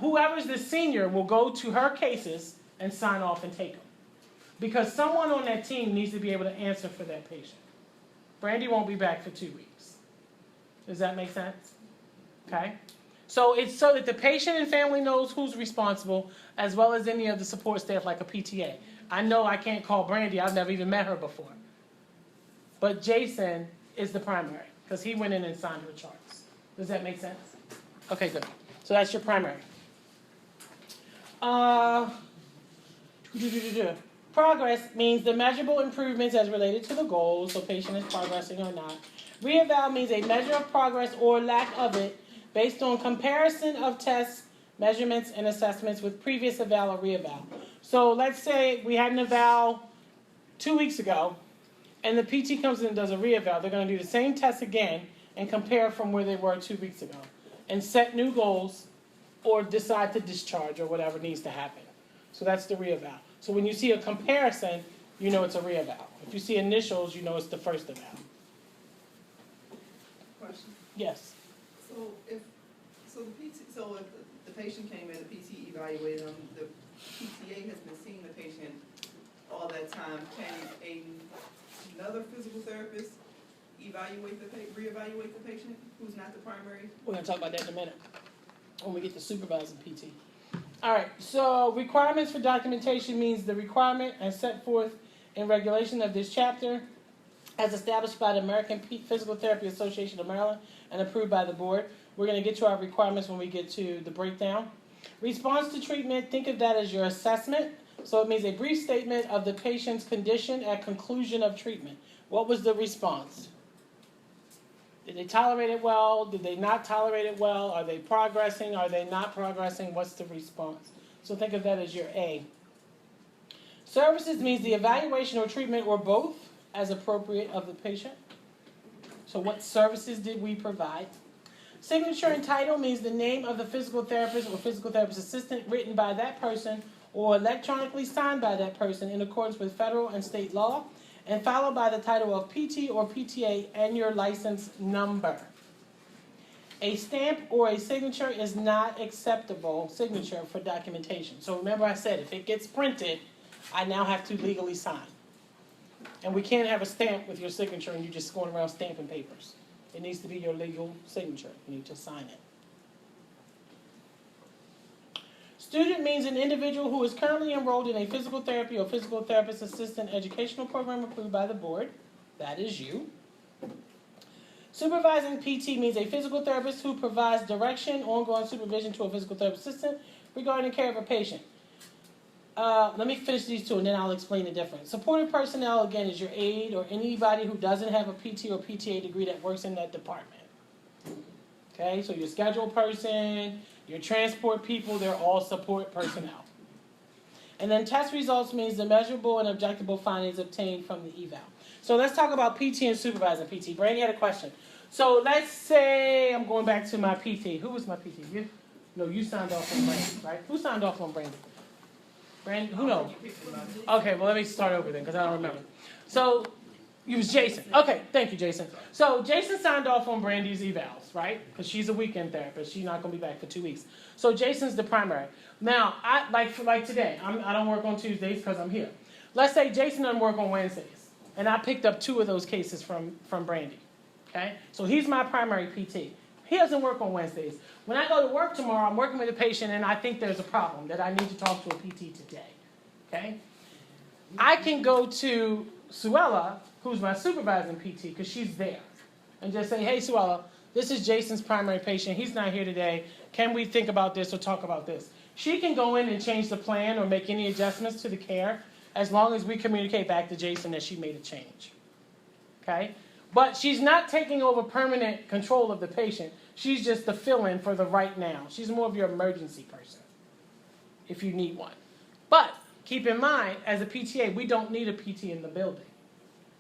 whoever's the senior will go to her cases and sign off and take them. Because someone on that team needs to be able to answer for that patient. Brandy won't be back for 2 weeks. Does that make sense? Okay? So it's so that the patient and family knows who's responsible, as well as any of the support staff like a PTA. I know I can't call Brandy. I've never even met her before. But Jason is the primary, because he went in and signed her charts. Does that make sense? Okay, good. So that's your primary. Progress means the measurable improvements as related to the goals, so patient is progressing or not. Reeval means a measure of progress or lack of it based on comparison of tests, measurements, and assessments with previous eval or reeval. So let's say we had an eval 2 weeks ago, and the PT comes in and does a reeval. They're going to do the same test again and compare from where they were 2 weeks ago and set new goals or decide to discharge or whatever needs to happen. So that's the reeval. So when you see a comparison, you know it's a reeval. If you see initials, you know it's the first eval. Question. Yes. So if the patient came in, the PT evaluated them, the PTA has been seeing the patient all that time, can another physical therapist reevaluate the patient who's not the primary? We're going to talk about that in a minute when we get to supervising PT. All right, so requirements for documentation means the requirement as set forth in regulation of this chapter as established by the American Physical Therapy Association of Maryland and approved by the board. We're going to get to our requirements when we get to the breakdown. Response to treatment, think of that as your assessment. So it means a brief statement of the patient's condition at conclusion of treatment. What was the response? Did they tolerate it well? Did they not tolerate it well? Are they progressing? Are they not progressing? What's the response? So think of that as your A. Services means the evaluation or treatment or both as appropriate of the patient. So what services did we provide? Signature and title means the name of the physical therapist or physical therapist assistant written by that person or electronically signed by that person in accordance with federal and state law, and followed by the title of PT or PTA and your license number. A stamp or a signature is not acceptable signature for documentation. So remember I said if it gets printed, I now have to legally sign. And we can't have a stamp with your signature and you just going around stamping papers. It needs to be your legal signature. You need to sign it. Student means an individual who is currently enrolled in a physical therapy or physical therapist assistant educational program approved by the board. That is you. Supervising PT means a physical therapist who provides direction, ongoing supervision to a physical therapist assistant regarding the care of a patient. Let me finish these two and then I'll explain the difference. Supportive personnel, again, is your aide or anybody who doesn't have a PT or PTA degree that works in that department. Okay, so your schedule person, your transport people, they're all support personnel. And then test results means the measurable and objectable findings obtained from the eval. So let's talk about PT and supervising PT. Brandy had a question. So let's say I'm going back to my PT. Who was my PT? You? No, you signed off on Brandy, right? Who signed off on Brandy? Brandy? Who knows? Okay, well let me start over then because I don't remember. So it was Jason. Okay, thank you, Jason. So Jason signed off on Brandy's evals, right? Because she's a weekend therapist. She's not going to be back for 2 weeks. So Jason's the primary. Now, like today, I don't work on Tuesdays because I'm here. Let's say Jason doesn't work on Wednesdays, and I picked up 2 of those cases from Brandy. Okay, so he's my primary PT. He doesn't work on Wednesdays. When I go to work tomorrow, I'm working with a patient, and I think there's a problem that I need to talk to a PT today. Okay, I can go to Suella, who's my supervising PT, because she's there, and just say, hey, Suella, this is Jason's primary patient. He's not here today. Can we think about this or talk about this? She can go in and change the plan or make any adjustments to the care as long as we communicate back to Jason that she made a change. Okay? But she's not taking over permanent control of the patient. She's just the fill-in for the right now. She's more of your emergency person if you need one. But keep in mind, as a PTA, we don't need a PT in the building.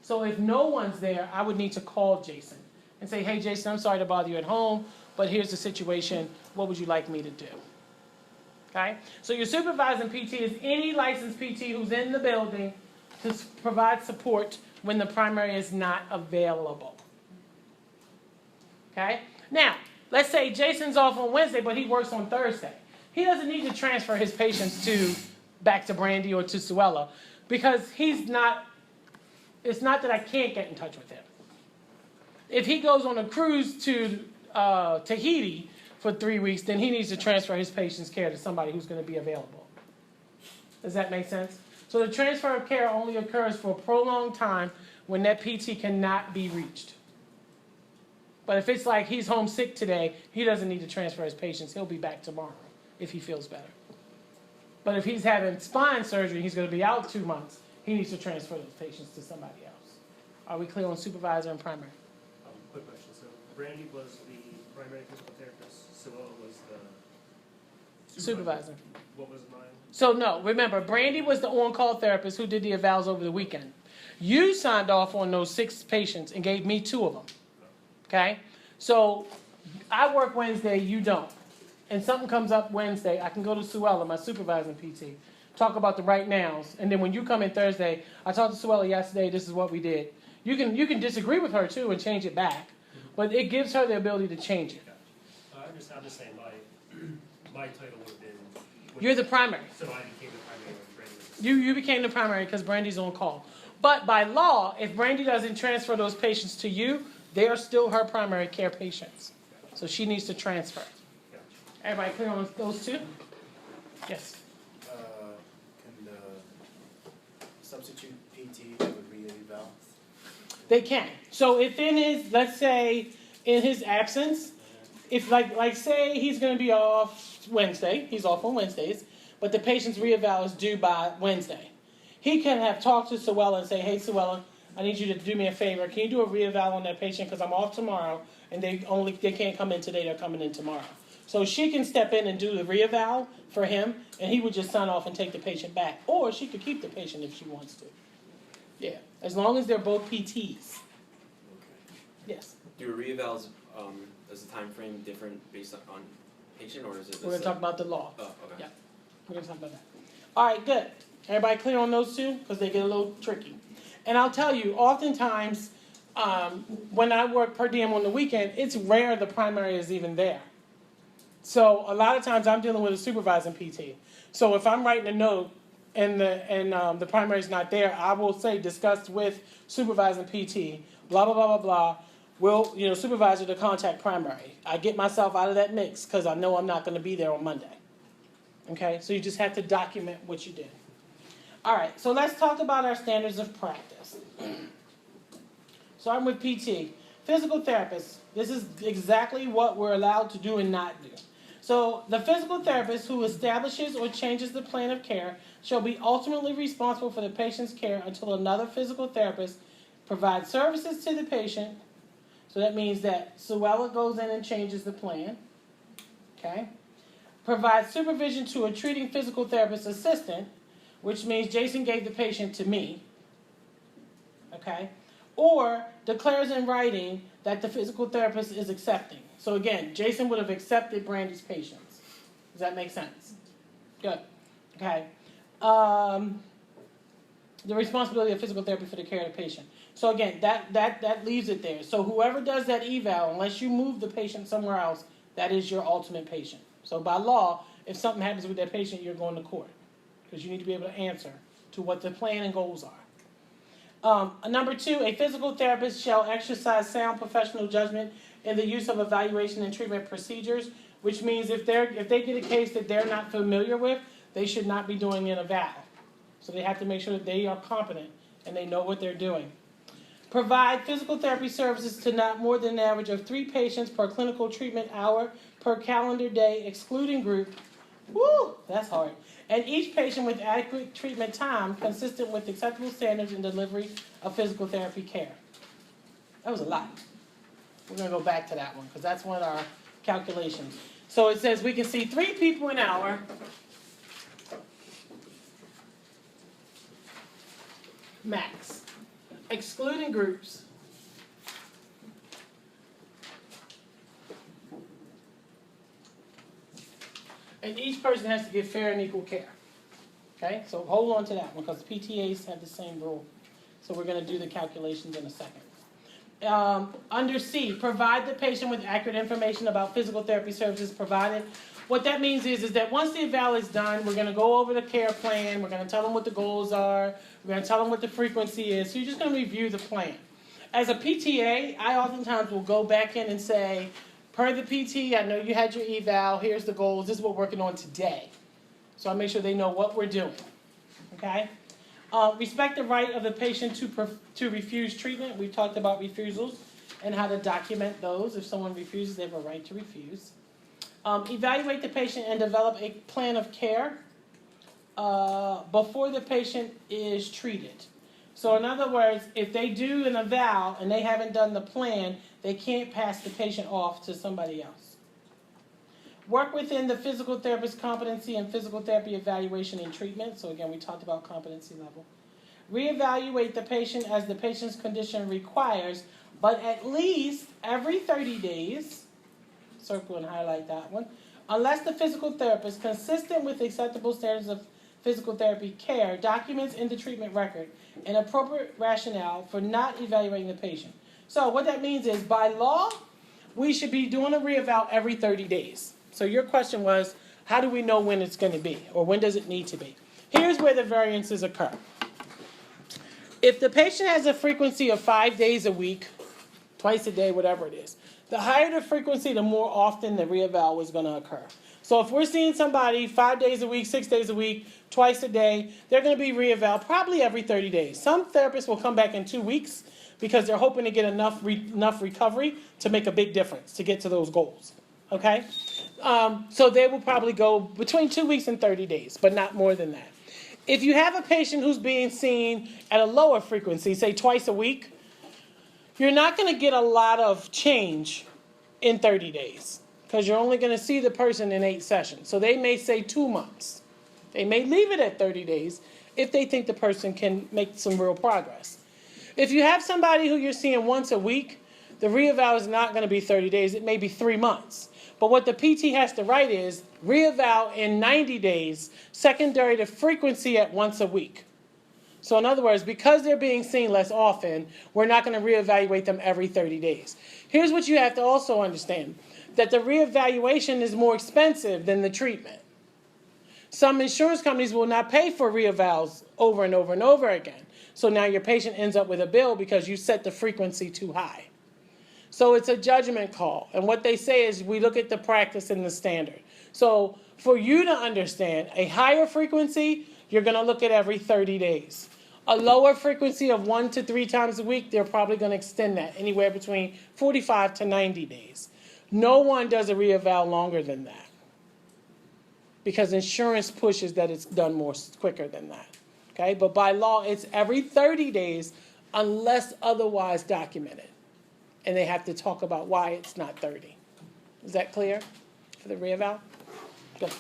So if no one's there, I would need to call Jason and say, hey, Jason, I'm sorry to bother you at home, but here's the situation. What would you like me to do? Okay? So your supervising PT is any licensed PT who's in the building to provide support when the primary is not available. Okay? Now, let's say Jason's off on Wednesday, but he works on Thursday. He doesn't need to transfer his patients back to Brandy or to Suella because it's not that I can't get in touch with him. If he goes on a cruise to Tahiti for 3 weeks, then he needs to transfer his patient's care to somebody who's going to be available. Does that make sense? So the transfer of care only occurs for a prolonged time when that PT cannot be reached. But if it's like he's homesick today, he doesn't need to transfer his patients. He'll be back tomorrow if he feels better. But if he's having spine surgery, he's gonna be out 2 months, he needs to transfer those patients to somebody else. Are we clear on supervisor and primary? Quick question, so Brandy was the primary physical therapist, Suella was the Supervisor. What was mine? So no, remember, Brandy was the on-call therapist who did the evals over the weekend. You signed off on those 6 patients and gave me 2 of them. Okay? So I work Wednesday, you don't. And something comes up Wednesday, I can go to Suella, my supervising PT, talk about the right nows. And then when you come in Thursday, I talked to Suella yesterday, this is what we did. You can disagree with her too and change it back. But it gives her the ability to change it. I'm just saying my title would have been. You're the primary. So I became the primary when Brandy was. You became the primary because Brandy's on call. But by law, if Brandy doesn't transfer those patients to you, they are still her primary care patients. So she needs to transfer. Gotcha. Everybody clear on those 2? Yes. Can the substitute PT have a re-eval? They can. So if in his, let's say, in his absence, if like say he's going to be off Wednesday, he's off on Wednesdays, but the patient's re-eval is due by Wednesday. He can have talked to Suella and say, hey, Suella, I need you to do me a favor. Can you do a re-eval on that patient because I'm off tomorrow and they can't come in today, they're coming in tomorrow. So she can step in and do the re-eval for him and he would just sign off and take the patient back. Or she could keep the patient if she wants to. Yeah, as long as they're both PTs. Yes. Do re-evals, is the time frame different based on patient, or is it the We're going to same? talk about the law. Oh, okay. Yeah, we're going to talk about that. All right, good. Everybody clear on those 2? Because they get a little tricky. And I'll tell you, oftentimes, when I work per diem on the weekend, it's rare the primary is even there. So a lot of times I'm dealing with a supervising PT. So if I'm writing a note and the primary is not there, I will say discussed with supervising PT, blah, blah, blah, blah, blah. Will, supervisor to contact primary. I get myself out of that mix because I know I'm not going to be there on Monday. Okay, so you just have to document what you did. All right, so let's talk about our standards of practice. Starting with PT. Physical therapist. This is exactly what we're allowed to do and not do. So the physical therapist who establishes or changes the plan of care shall be ultimately responsible for the patient's care until another physical therapist provides services to the patient. So that means that Suella goes in and changes the plan. Okay? Provides supervision to a treating physical therapist assistant, which means Jason gave the patient to me. Okay? Or declares in writing that the physical therapist is accepting. So again, Jason would have accepted Brandy's patients. Does that make sense? Good. Okay. The responsibility of physical therapy for the care of the patient. So again, that leaves it there. So whoever does that eval, unless you move the patient somewhere else, that is your ultimate patient. So by law, if something happens with that patient, you're going to court. Because you need to be able to answer to what the plan and goals are. Number 2, a physical therapist shall exercise sound professional judgment in the use of evaluation and treatment procedures, which means if they get a case that they're not familiar with, they should not be doing an eval. So they have to make sure that they are competent and they know what they're doing. Provide physical therapy services to not more than an average of 3 patients per clinical treatment hour per calendar day, excluding group. Woo, that's hard. And each patient with adequate treatment time consistent with acceptable standards in delivery of physical therapy care. That was a lot. We're going to go back to that one because that's one of our calculations. So it says we can see 3 people an hour. Max. Excluding groups. And each person has to get fair and equal care. Okay, so hold on to that one because PTAs have the same rule. So we're going to do the calculations in a second. Under C, provide the patient with accurate information about physical therapy services provided. What that means is that once the eval is done, we're going to go over the care plan. We're going to tell them what the goals are. We're going to tell them what the frequency is. So you're just going to review the plan. As a PTA, I oftentimes will go back in and say, per the PT, I know you had your eval. Here's the goals. This is what we're working on today. So I make sure they know what we're doing. Okay? Respect the right of the patient to refuse treatment. We've talked about refusals and how to document those. If someone refuses, they have a right to refuse. Evaluate the patient and develop a plan of care. before the patient is treated. So in other words, if they do an eval and they haven't done the plan, they can't pass the patient off to somebody else. Work within the physical therapist competency and physical therapy evaluation and treatment. So again, we talked about competency level. Reevaluate the patient as the patient's condition requires, but at least every 30 days, circle and highlight that one, unless the physical therapist, consistent with acceptable standards of physical therapy care, documents in the treatment record an appropriate rationale for not evaluating the patient. So what that means is, by law, we should be doing a reeval every 30 days. So your question was, how do we know when it's going to be, or when does it need to be? Here's where the variances occur. If the patient has a frequency of 5 days a week, twice a day, whatever it is, the higher the frequency, the more often the reeval is going to occur. So if we're seeing somebody 5 days a week, 6 days a week, twice a day, they're going to be reeval probably every 30 days. Some therapists will come back in 2 weeks because they're hoping to get enough recovery to make a big difference, to get to those goals. Okay? So they will probably go between 2 weeks and 30 days, but not more than that. If you have a patient who's being seen at a lower frequency, say twice a week, you're not going to get a lot of change in 30 days because you're only going to see the person in 8 sessions. So they may say 2 months. They may leave it at 30 days if they think the person can make some real progress. If you have somebody who you're seeing once a week, the reeval is not going to be 30 days. It may be 3 months. But what the PT has to write is reeval in 90 days, secondary to frequency at once a week. So in other words, because they're being seen less often, we're not going to reevaluate them every 30 days. Here's what you have to also understand, that the reevaluation is more expensive than the treatment. Some insurance companies will not pay for reevals over and over and over again. So now your patient ends up with a bill because you set the frequency too high. So it's a judgment call. And what they say is we look at the practice and the standard. So for you to understand, a higher frequency, you're going to look at every 30 days. A lower frequency of 1 to 3 times a week, they're probably going to extend that anywhere between 45 to 90 days. No one does a reeval longer than that because insurance pushes that it's done more quicker than that. Okay? But by law, it's every 30 days unless otherwise documented. And they have to talk about why it's not 30. Is that clear for the reeval? Good.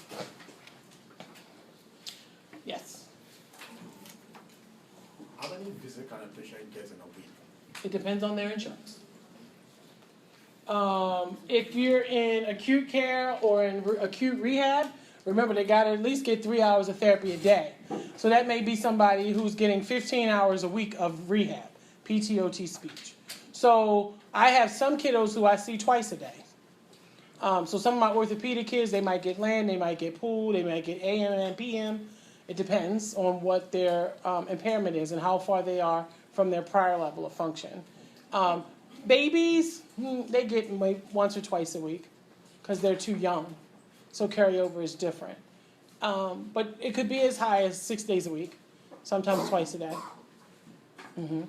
Yes. How many visits can a patient get in a week? It depends on their insurance. If you're in acute care or in acute rehab, remember they got to at least get 3 hours of therapy a day. So that may be somebody who's getting 15 hours a week of rehab, PTOT speech. So I have some kiddos who I see twice a day. So some of my orthopedic kids, they might get land, they might get pool, they might get AM and PM. It depends on what their impairment is and how far they are from their prior level of function. Babies, they get once or twice a week because they're too young. So carryover is different. But it could be as high as 6 days a week, sometimes twice a day. Mm-hmm.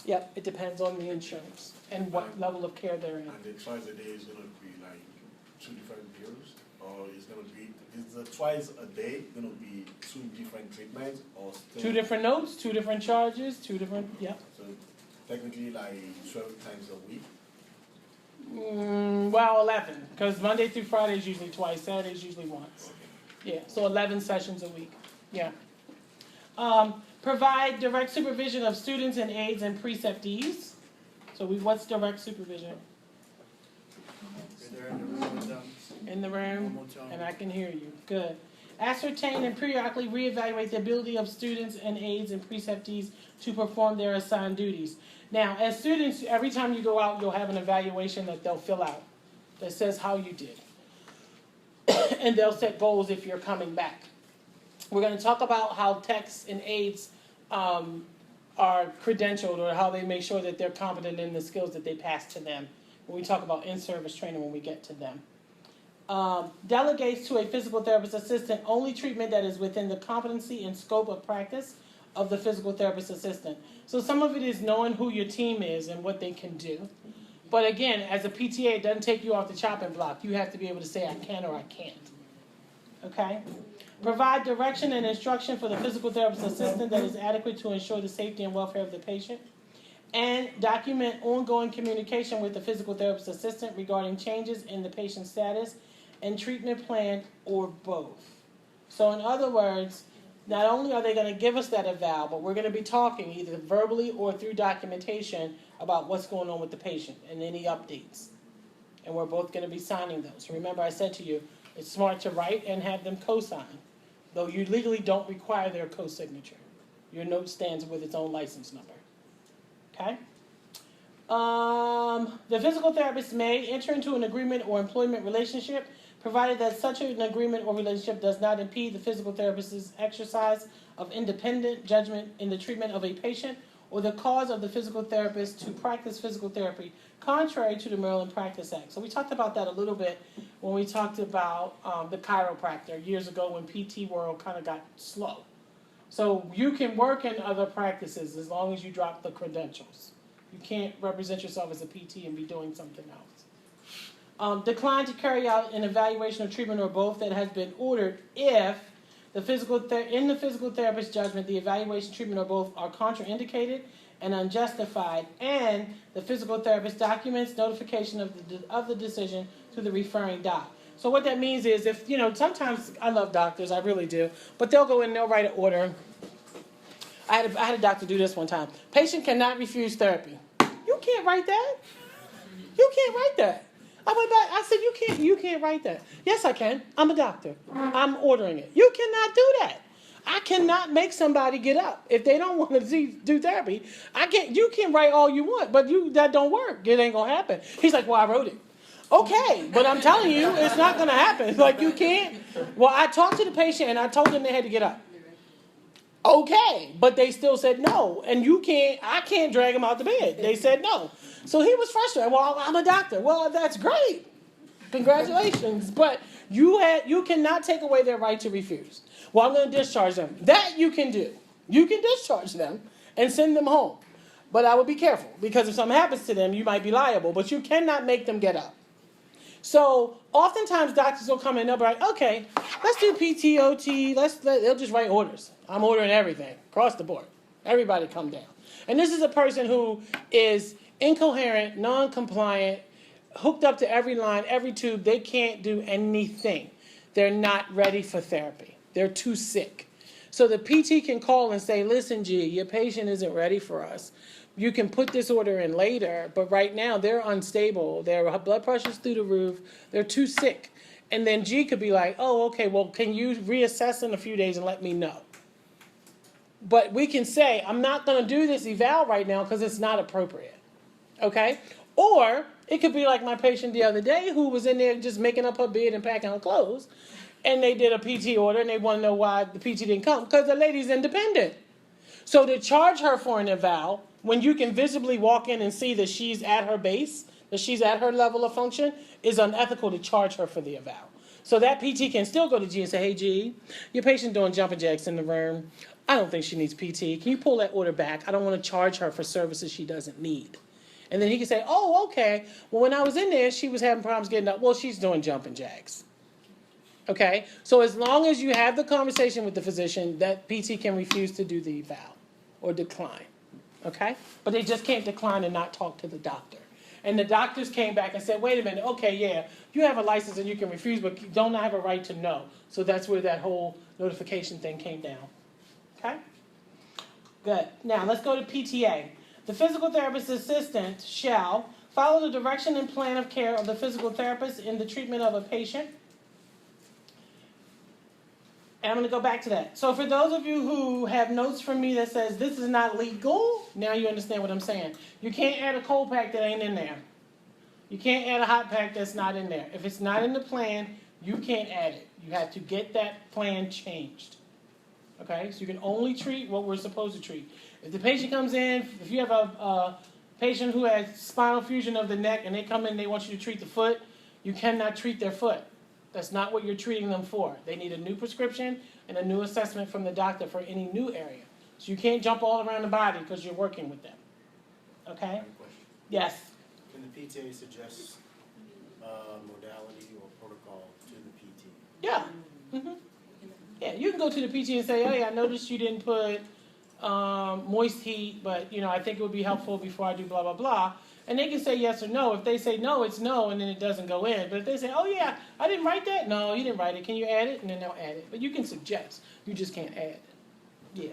Yep, it depends on the insurance and what level of care they're in. And the twice a day is going to be like 2 different bills, or is the twice a day going to be 2 different treatments, or still 2 different notes, 2 different charges, 2 different, yep. So technically like 12 times a week. Well, 11, because Monday through Friday is usually twice, Saturday is usually once. Yeah, so 11 sessions a week, yeah. Provide direct supervision of students and aides and preceptees. So what's direct supervision? They're in the room with them. In the One room, more time. and I can hear you. Good. Ascertain and periodically reevaluate the ability of students and aides and preceptees to perform their assigned duties. Now, as students, every time you go out, you'll have an evaluation that they'll fill out that says how you did. And they'll set goals if you're coming back. We're going to talk about how techs and aides are credentialed, or how they make sure that they're competent in the skills that they pass to them when we talk about in-service training when we get to them. Delegates to a physical therapist assistant only treatment that is within the competency and scope of practice of the physical therapist assistant. So some of it is knowing who your team is and what they can do. But again, as a PTA, it doesn't take you off the chopping block. You have to be able to say I can or I can't. Okay? Provide direction and instruction for the physical therapist assistant that is adequate to ensure the safety and welfare of the patient. And document ongoing communication with the physical therapist assistant regarding changes in the patient's status and treatment plan or both. So in other words, not only are they going to give us that eval, but we're going to be talking either verbally or through documentation about what's going on with the patient and any updates. And we're both going to be signing those. Remember, I said to you, it's smart to write and have them co-sign, though you legally don't require their co-signature. Your note stands with its own license number. Okay? The physical therapist may enter into an agreement or employment relationship, provided that such an agreement or relationship does not impede the physical therapist's exercise of independent judgment in the treatment of a patient or the cause of the physical therapist to practice physical therapy, contrary to the Maryland Practice Act. So we talked about that a little bit when we talked about the chiropractor years ago when PT world kind of got slow. So you can work in other practices as long as you drop the credentials. You can't represent yourself as a PT and be doing something else. Decline to carry out an evaluation of treatment or both that has been ordered if in the physical therapist's judgment the evaluation, treatment, or both are contraindicated and unjustified, and the physical therapist documents notification of the decision to the referring doc. So what that means is if, sometimes I love doctors, I really do, but they'll go in and they'll write an order. I had a doctor do this one time. Patient cannot refuse therapy. You can't write that. You can't write that. I went back, I said, you can't write that. Yes, I can. I'm a doctor. I'm ordering it. You cannot do that. I cannot make somebody get up. If they don't want to do therapy, you can write all you want, but that don't work. It ain't going to happen. He's like, well, I wrote it. Okay, but I'm telling you, it's not going to happen. Like, you can't. Well, I talked to the patient, and I told them they had to get up. Okay, but they still said no, and I can't drag them out the bed. They said no. So he was frustrated. Well, I'm a doctor. Well, that's great. Congratulations. But you cannot take away their right to refuse. Well, I'm going to discharge them. That you can do. You can discharge them and send them home. But I would be careful, because if something happens to them, you might be liable. But you cannot make them get up. So oftentimes doctors will come in and they'll be like, okay, let's do PT, OT, they'll just write orders. I'm ordering everything, across the board. Everybody come down. And this is a person who is incoherent, non-compliant, hooked up to every line, every tube. They can't do anything. They're not ready for therapy. They're too sick. So the PT can call and say, listen, G, your patient isn't ready for us. You can put this order in later, but right now they're unstable. Their blood pressure's through the roof. They're too sick. And then G could be like, oh, okay, well, can you reassess in a few days and let me know? But we can say, I'm not going to do this eval right now because it's not appropriate. Okay? Or it could be like my patient the other day who was in there just making up her bed and packing her clothes. And they did a PT order and they want to know why the PT didn't come. Because the lady's independent. So to charge her for an eval, when you can visibly walk in and see that she's at her base, that she's at her level of function, is unethical to charge her for the eval. So that PT can still go to G and say, hey, G, your patient doing jumping jacks in the room. I don't think she needs PT. Can you pull that order back? I don't want to charge her for services she doesn't need. And then he can say, oh, okay. Well, when I was in there, she was having problems getting up. Well, she's doing jumping jacks. Okay? So as long as you have the conversation with the physician, that PT can refuse to do the eval or decline. Okay? But they just can't decline and not talk to the doctor. And the doctors came back and said, wait a minute, okay, yeah, you have a license and you can refuse, but you don't have a right to know. So that's where that whole notification thing came down. Okay? Good. Now, let's go to PTA. The physical therapist assistant shall follow the direction and plan of care of the physical therapist in the treatment of a patient. And I'm going to go back to that. So for those of you who have notes from me that says this is not legal, now you understand what I'm saying. You can't add a cold pack that ain't in there. You can't add a hot pack that's not in there. If it's not in the plan, you can't add it. You have to get that plan changed. Okay? So you can only treat what we're supposed to treat. If the patient comes in, if you have a patient who has spinal fusion of the neck and they come in and they want you to treat the foot, you cannot treat their foot. That's not what you're treating them for. They need a new prescription and a new assessment from the doctor for any new area. So you can't jump all around the body because you're working with them. Okay? I have a question. Yes? Can the PTA suggest modality or protocol to the PT? Yeah. Mm-hmm. go to the PT and say, hey, I noticed you didn't put moist heat, but I think it would be helpful before I do blah, blah, blah. And they can say yes or no. If they say no, it's no, and then it doesn't go in. But if they say, oh yeah, I didn't write that. No, you didn't write it. Can you add it? And then they'll add it. But you can suggest. You just can't add. Yeah.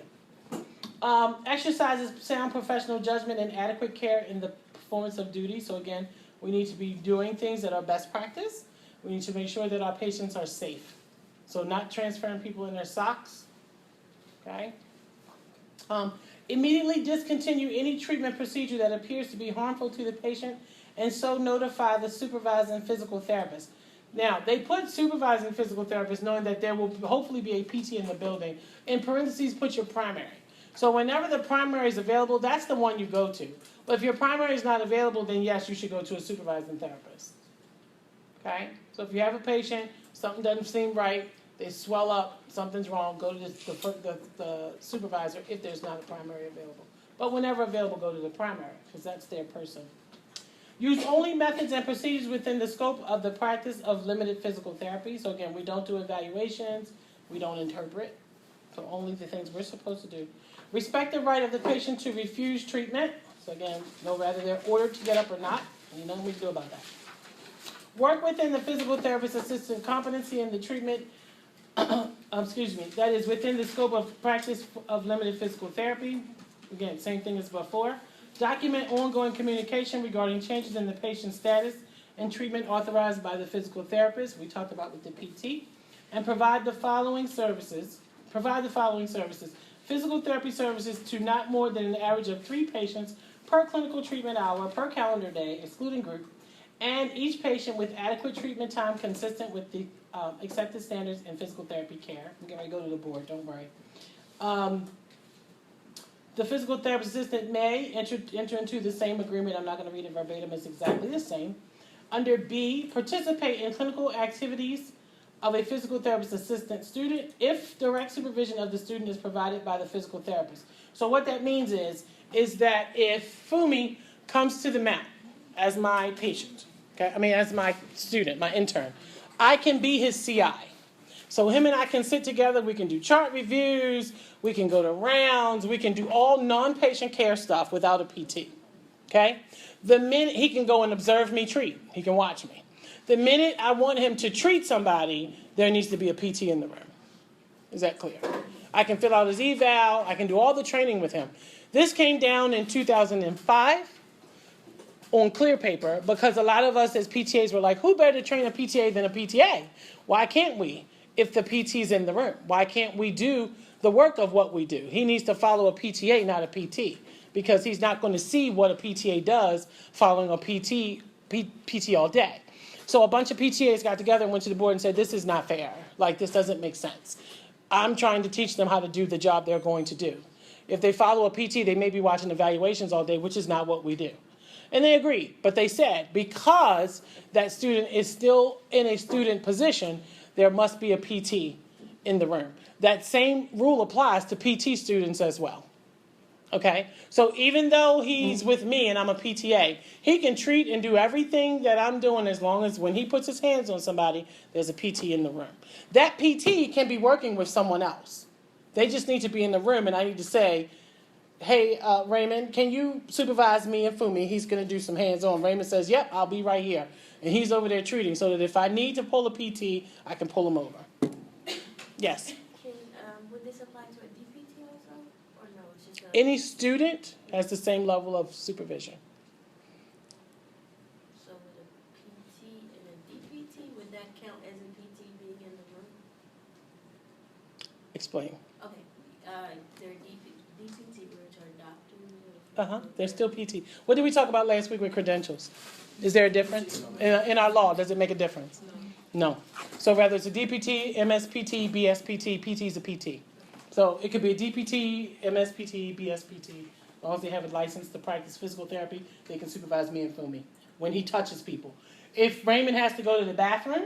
Exercises sound professional judgment and adequate care in the performance of duty. So again, we need to be doing things that are best practice. We need to make sure that our patients are safe. So not transferring people in their socks. Okay? Immediately discontinue any treatment procedure that appears to be harmful to the patient, and so notify the supervising physical therapist. Now, they put supervising physical therapist knowing that there will hopefully be a PT in the building. In parentheses, put your primary. So whenever the primary is available, that's the one you go to. But if your primary is not available, then yes, you should go to a supervising therapist. Okay? So if you have a patient, something doesn't seem right, they swell up, something's wrong, go to the supervisor if there's not a primary available. But whenever available, go to the primary, because that's their person. Use only methods and procedures within the scope of the practice of limited physical therapy. So again, we don't do evaluations, we don't interpret, so only the things we're supposed to do. Respect the right of the patient to refuse treatment. So again, know whether they're ordered to get up or not, and nothing we can do about that. Work within the physical therapist assistant competency in the treatment that is within the scope of practice of limited physical therapy. Again, same thing as before. Document ongoing communication regarding changes in the patient's status and treatment authorized by the physical therapist. We talked about with the PT. And provide the following services. Physical therapy services to not more than an average of 3 patients per clinical treatment hour per calendar day, excluding group, and each patient with adequate treatment time consistent with the accepted standards in physical therapy care. I'm getting ready to go to the board, don't worry. The physical therapist assistant may enter into the same agreement. I'm not going to read it verbatim, it's exactly the same. Under B, participate in clinical activities of a physical therapist assistant student if direct supervision of the student is provided by the physical therapist. So what that means is that if Fumi comes to the MAP as my patient, as my student, my intern, I can be his CI. So him and I can sit together, we can do chart reviews, we can go to rounds, we can do all non-patient care stuff without a PT, okay? The minute he can go and observe me treat, he can watch me. The minute I want him to treat somebody, there needs to be a PT in the room. Is that clear? I can fill out his eval, I can do all the training with him. This came down in 2005 on clear paper because a lot of us as PTAs were like, who better to train a PTA than a PTA? Why can't we? If the PT's in the room, why can't we do the work of what we do? He needs to follow a PTA, not a PT, because he's not going to see what a PTA does following a PT all day. So a bunch of PTAs got together and went to the board and said, this is not fair. Like, this doesn't make sense. I'm trying to teach them how to do the job they're going to do. If they follow a PT, they may be watching evaluations all day, which is not what we do. And they agreed, but they said, because that student is still in a student position, there must be a PT in the room. That same rule applies to PT students as well. Okay? So even though he's with me and I'm a PTA, he can treat and do everything that I'm doing as long as when he puts his hands on somebody, there's a PT in the room. That PT can be working with someone else. They just need to be in the room, and I need to say, hey, Raymond, can you supervise me and Fumi? He's going to do some hands-on. Raymond says, yep, I'll be right here. And he's over there treating so that if I need to pull a PT, I can pull him over. Yes? Would this apply to a DPT also? Or no, it's just Any student has the same level of supervision. So with a PT and a DPT, would that count as a PT being in the room? Explain. Okay, they're DPT, which are doctors. They're still PT. What did we talk about last week with credentials? Is there a difference? In our law, does it make a difference? No. So whether it's a DPT, MSPT, BSPT, PT is a PT. So it could be a DPT, MSPT, BSPT. As long as they have a license to practice physical therapy, they can supervise me and Fumi when he touches people. If Raymond has to go to the bathroom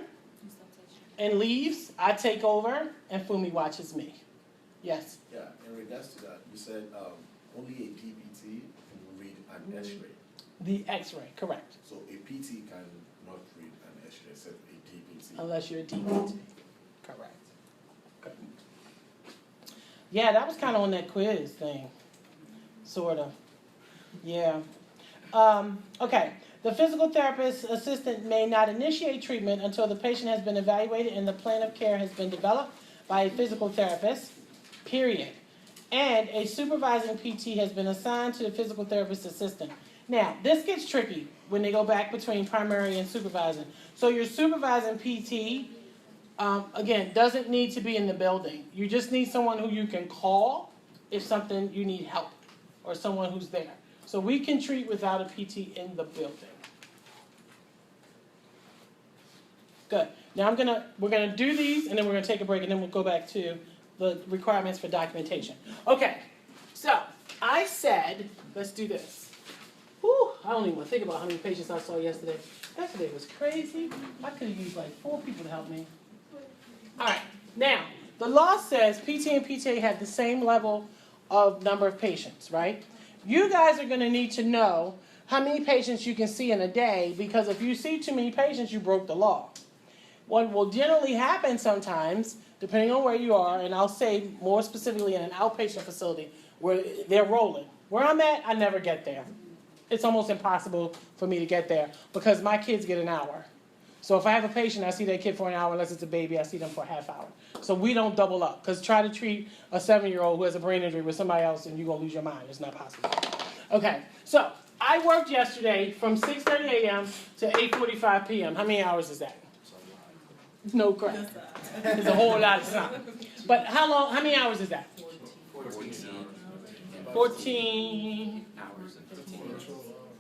and leaves, I take over and Fumi watches me. Yes? Yeah, in regards to that, you said only a DPT can read an X-ray. The X-ray, correct. So a PT cannot read an X-ray except a DPT. Unless you're a DPT. Correct. Okay. Yeah, that was kind of on that quiz thing, sort of. Yeah. Okay. The physical therapist assistant may not initiate treatment until the patient has been evaluated and the plan of care has been developed by a physical therapist, period. And a supervising PT has been assigned to the physical therapist assistant. Now, this gets tricky when they go back between primary and supervising. So your supervising PT, again, doesn't need to be in the building. You just need someone who you can call if something you need help, or someone who's there. So we can treat without a PT in the building. Good. Now we're gonna do these, and then we're gonna take a break, and then we'll go back to the requirements for documentation. Okay. So I said, let's do this. Whew, I don't even want to think about how many patients I saw yesterday. Yesterday was crazy. I could have used like 4 people to help me. All right. Now the law says PT and PTA have the same level of number of patients, right? You guys are going to need to know how many patients you can see in a day, because if you see too many patients, you broke the law. What will generally happen sometimes, depending on where you are, and I'll say more specifically in an outpatient facility where they're rolling. Where I'm at, I never get there. It's almost impossible for me to get there because my kids get an hour. So if I have a patient, I see that kid for an hour. Unless it's a baby, I see them for a half hour. So we don't double up, because try to treat a 7-year-old who has a brain injury with somebody else and you're going to lose your mind. It's not possible. Okay, so I worked yesterday from 6:30 a.m. to 8:45 p.m. How many hours is that? No crap. It's a whole lot of time. But how many hours is that? 14 hours and 15 minutes.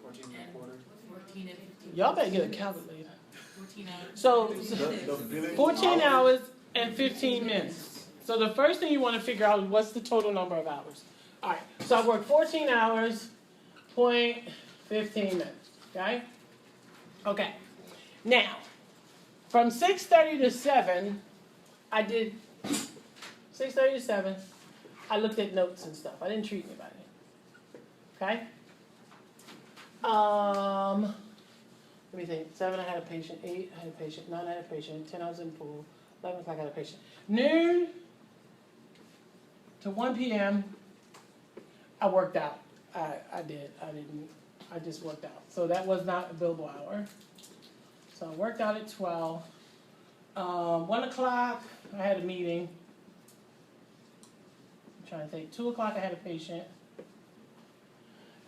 14 and a quarter. 14 and 15. Y'all better get a calculator. 14 hours. So The billing 14 hours and 15 minutes. So the first thing you want to figure out is what's the total number of hours. All right, so I worked 14 hours, 15 minutes, okay? Okay, now, from 6:30 to 7, I did 6:30 to 7, I looked at notes and stuff. I didn't treat anybody, okay? Let me think. 7, I had a patient. 8, I had a patient. 9, I had a patient. 10, I was in the pool. 11 o'clock, I had a patient. Noon to 1 p.m., I worked out. I just worked out. So that was not a billable hour. So I worked out at 12. 1 o'clock, I had a meeting. I'm trying to think. 2 o'clock, I had a patient.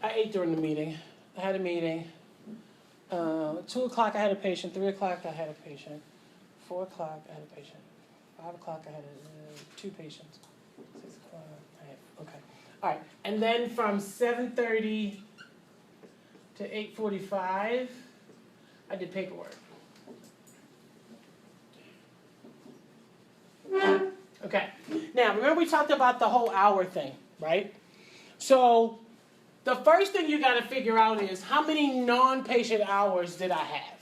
I ate during the meeting. I had a meeting. 2 o'clock, I had a patient. 3 o'clock, I had a patient. 4 o'clock, I had a patient. 5 o'clock, I had 2 patients. 6 o'clock, okay. All right, and then from 7:30 to 8:45, I did paperwork. Okay, now remember we talked about the whole hour thing, right? So the first thing you got to figure out is how many non-patient hours did I have?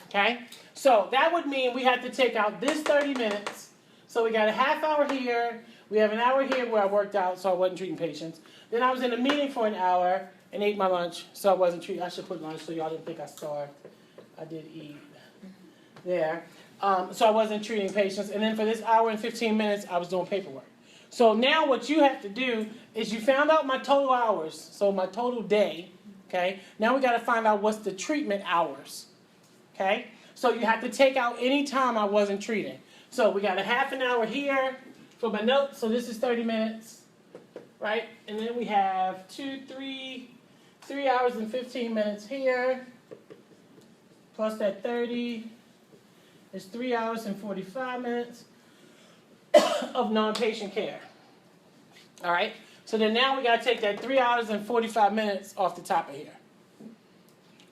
Okay, so that would mean we had to take out this 30 minutes. So we got a half hour here. We have an hour here where I worked out, so I wasn't treating patients. Then I was in a meeting for an hour and ate my lunch, so I wasn't treating. I should put lunch so y'all didn't think I starved. I did eat there. So I wasn't treating patients. And then for this hour and 15 minutes, I was doing paperwork. So now what you have to do is you found out my total hours, so my total day, okay? Now we got to find out what's the treatment hours, okay? So you have to take out any time I wasn't treating. So we got a half an hour here for my notes, so this is 30 minutes, right? And then we have 3 hours and 15 minutes here, plus that 30 is 3 hours and 45 minutes of non-patient care. All right? So then now we got to take that 3 hours and 45 minutes off the top of here.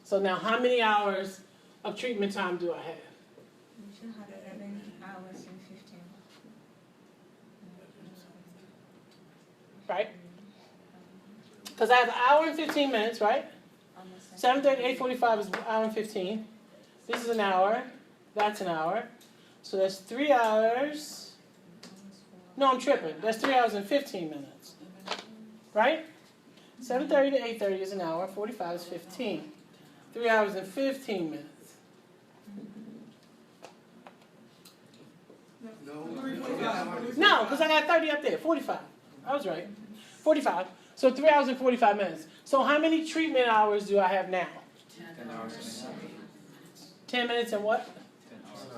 So now how many hours of treatment time do I have? You should have 11 hours and 15. Right? Because I have an hour and 15 minutes, right? 7:30, 8:45 is an hour and 15. This is an hour. That's an hour. So that's 3 hours. No, I'm tripping. That's 3 hours and 15 minutes. Right? 7:30 to 8:30 is an hour. 45 is 15. 3 hours and 15 minutes. No, 3:45. No, because I got 30 up there, 45. I was right. 45. So 3 hours and 45 minutes. So how many treatment hours do I have now? 10 hours and 10 minutes and what?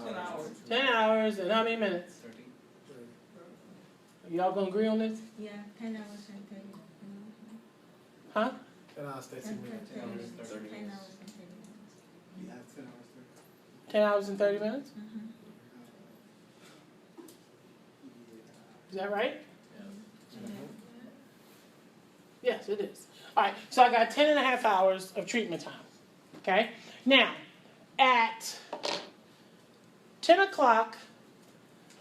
10 hours. 10 hours and how many minutes? 30. Y'all gonna agree on this? Yeah, 10 hours and 30. Huh? 10 hours, 30 minutes. 10 hours and 30 30 minutes. Yeah, 10 hours, 10 hours and 30 minutes? Is that right? Yes, it is. All right, so I got 10 and a half hours of treatment time. Okay? Now, at 10 o'clock,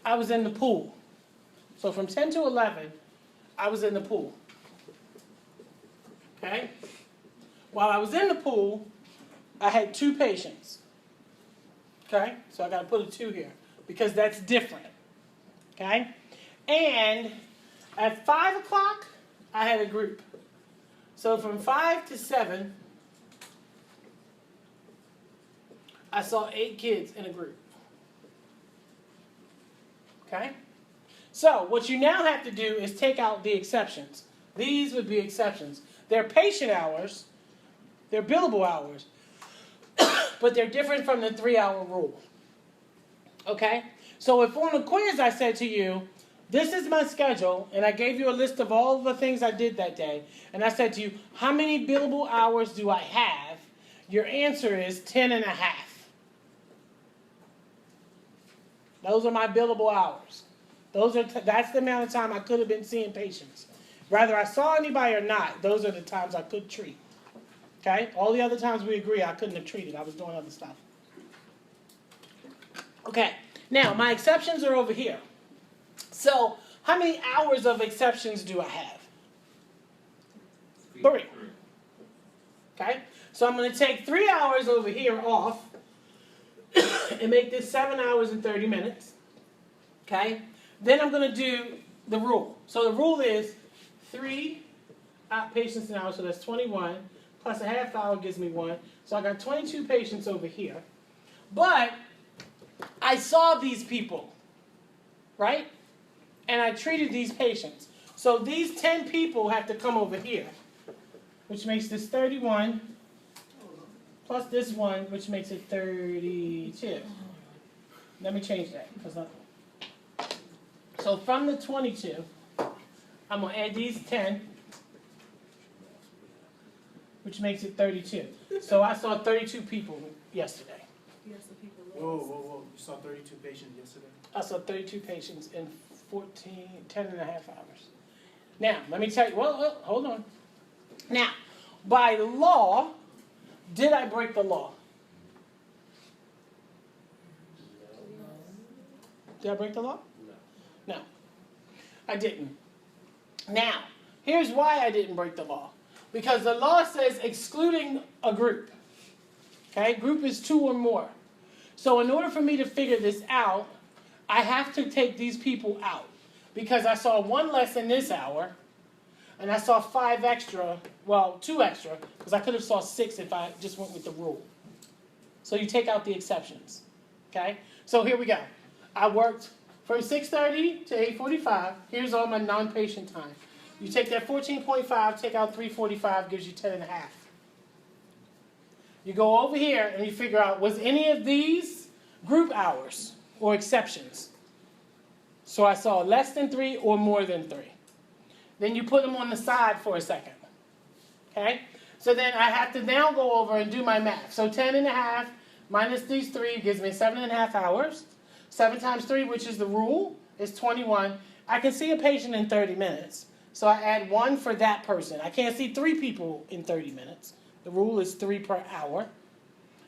I was in the pool. So from 10 to 11, I was in the pool. Okay? While I was in the pool, I had 2 patients. Okay? So I got to put a 2 here because that's different. Okay? And at 5 o'clock, I had a group. So from 5 to 7, I saw 8 kids in a group. Okay? So what you now have to do is take out the exceptions. These would be exceptions. They're patient hours, they're billable hours, but they're different from the 3-hour rule. Okay? So if on a quiz I said to you, this is my schedule, and I gave you a list of all the things I did that day, and I said to you, how many billable hours do I have? Your answer is 10 and a half. Those are my billable hours. That's the amount of time I could have been seeing patients. Whether I saw anybody or not, those are the times I could treat. Okay? All the other times we agree I couldn't have treated. I was doing other stuff. Okay. Now, my exceptions are over here. So, how many hours of exceptions do I have? 3. Okay? So I'm going to take 3 hours over here off and make this 7 hours and 30 minutes. Okay? Then I'm going to do the rule. So the rule is 3 patients an hour, so that's 21, plus a half hour gives me 1. So I got 22 patients over here. But I saw these people, right? And I treated these patients. So these 10 people have to come over here, which makes this 31, plus this one, which makes it 32. Let me change that. So from the 22, I'm going to add these 10, which makes it 32. So I saw 32 people yesterday. Whoa. You saw 32 patients yesterday? I saw 32 patients in 10 and a half hours. Now, let me tell you, well, hold on. Now, by law, did I break the law? Did I break the law? No. No, I didn't. Now, here's why I didn't break the law. Because the law says excluding a group. Okay, group is 2 or more. So in order for me to figure this out, I have to take these people out. Because I saw 1 less in this hour, and I saw 5 extra, well, 2 extra, because I could have saw 6 if I just went with the rule. So you take out the exceptions. Okay? So here we go. I worked from 6:30 to 8:45. Here's all my non-patient time. You take that 14.5, take out 3:45, gives you 10 and a half. You go over here and you figure out, was any of these group hours or exceptions? So I saw less than 3 or more than 3. Then you put them on the side for a second. Okay? So then I have to now go over and do my math. So 10 and a half minus these 3 gives me 7 and a half hours. 7 times 3, which is the rule, is 21. I can see a patient in 30 minutes. So I add 1 for that person. I can't see 3 people in 30 minutes. The rule is 3 per hour.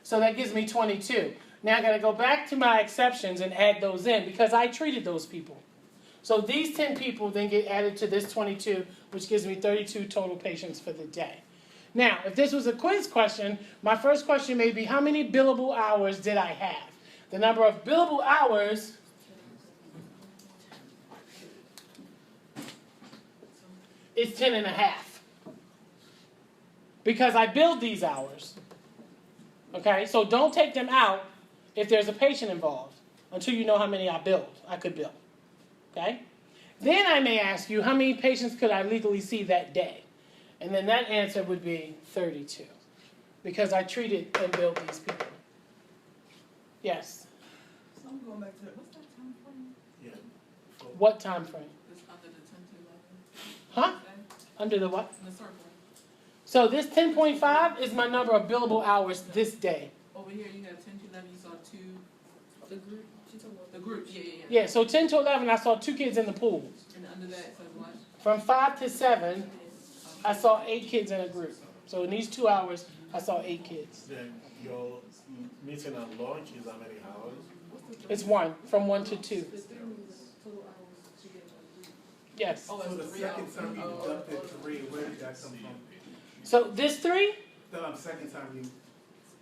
So that gives me 22. Now I got to go back to my exceptions and add those in because I treated those people. So these 10 people then get added to this 22, which gives me 32 total patients for the day. Now, if this was a quiz question, my first question may be, how many billable hours did I have? The number of billable hours is 10 and a half. Because I billed these hours. Okay, so don't take them out if there's a patient involved until you know how many I could bill. okay? Then I may ask you, how many patients could I legally see that day? And then that answer would be 32, because I treated and billed these people. Yes. So I'm going back to that, what's that time frame? Yeah. So- What time frame? It's under the 10 to 11. Huh? Okay. Under the what? In the circle. So this 10.5 is my number of billable hours this day. Over here, you have 10 to 11, you saw two. The group, the group, yeah. Yeah, so 10 to 11, I saw 2 kids in the pool. And under that, so what? From 5 to 7, I saw 8 kids in a group. So in these 2 hours, I saw 8 kids. Then your meeting and lunch is how many hours? It's 1, from 1 to 2. Yes. Oh, So the it's 3 second hours. time you deducted 3, where did that come from? So this 3, The second time you,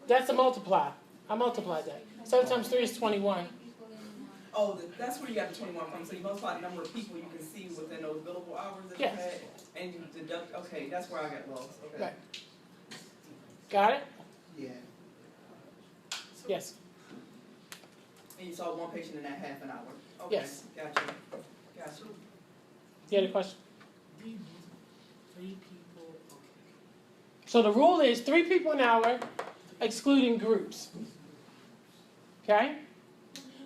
that's a multiply. I multiplied that. 7 times 3 is 21. Oh, that's where you got the 21 from, so you multiply the number of people you can see within those billable hours that you Yes. had, and you deduct, okay, that's where I got lost, okay. Right. Got it? Yeah. Yes. And you saw one patient in that half an hour? Okay, Yes. Gotcha. You had a question? 3 people, okay. So the rule is 3 people an hour, excluding groups. Okay?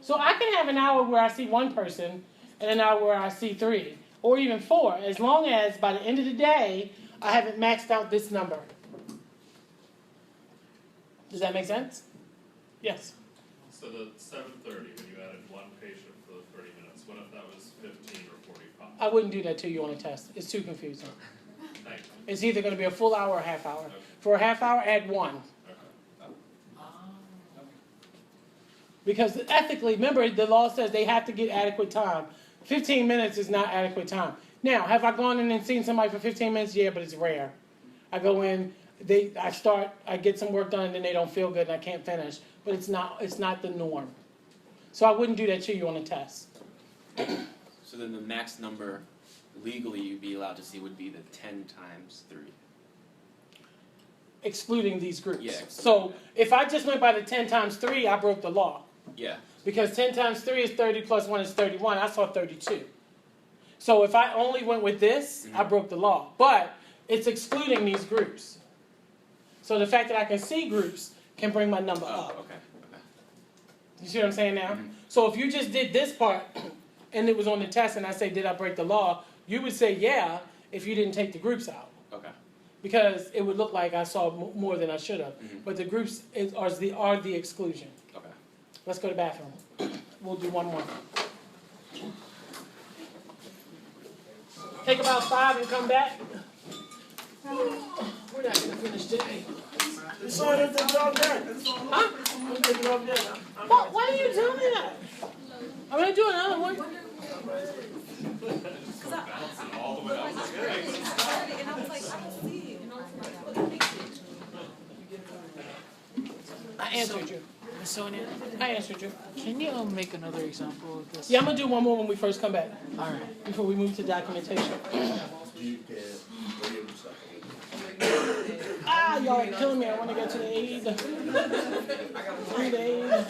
So I can have an hour where I see 1 person and an hour where I see 3, or even 4, as long as by the end of the day, I haven't maxed out this number. Does that make sense? Yes. So the 7:30, when you added 1 patient for the 30 minutes, what if that was 15 or 45? I wouldn't do that to you on a test. It's too confusing. Thank you. It's either going to be a full hour or a half hour. Okay. For a half hour, add 1. Okay. Because ethically, remember, the law says they have to get adequate time. 15 minutes is not adequate time. Now, have I gone in and seen somebody for 15 minutes? Yeah, but it's rare. I go in, I get some work done, and then they don't feel good, and I can't finish. But it's not the norm. So I wouldn't do that to you on a test. So then the max number legally you'd be allowed to see would be the 10 times 3. Excluding these groups. Yeah, So excluding if I just went by the 10 times 3, I broke the law. Yeah. Because 10 times 3 is 30 plus 1 is 31. I saw 32. So if I only went with this, I broke the law. But it's excluding these groups. So the fact that I can see groups can bring my number Oh, up. okay. You see what I'm saying now? Mhm. So if you just did this part and it was on the test and I say, did I break the law? You would say, yeah, if you didn't take the groups out. Okay. Because it would look like I saw more than I should have. Mhm. But the groups are the exclusion. Okay. Let's go to the bathroom. We'll do one more. Take about 5 and come back. We're not going to finish today. It's all in the job done. Huh? I'm taking off that. Why do you tell me that? I'm going to do another one. Bouncing all the way out. And I was like, I don't see it. And I was like, I answered you. Sonia, I answered you. can you make another example of this? Yeah, I'm going to do one more when we first come back. All right. Before we move to documentation. You can be able to start. Y'all are killing me. I want to get to the aid. 3 days.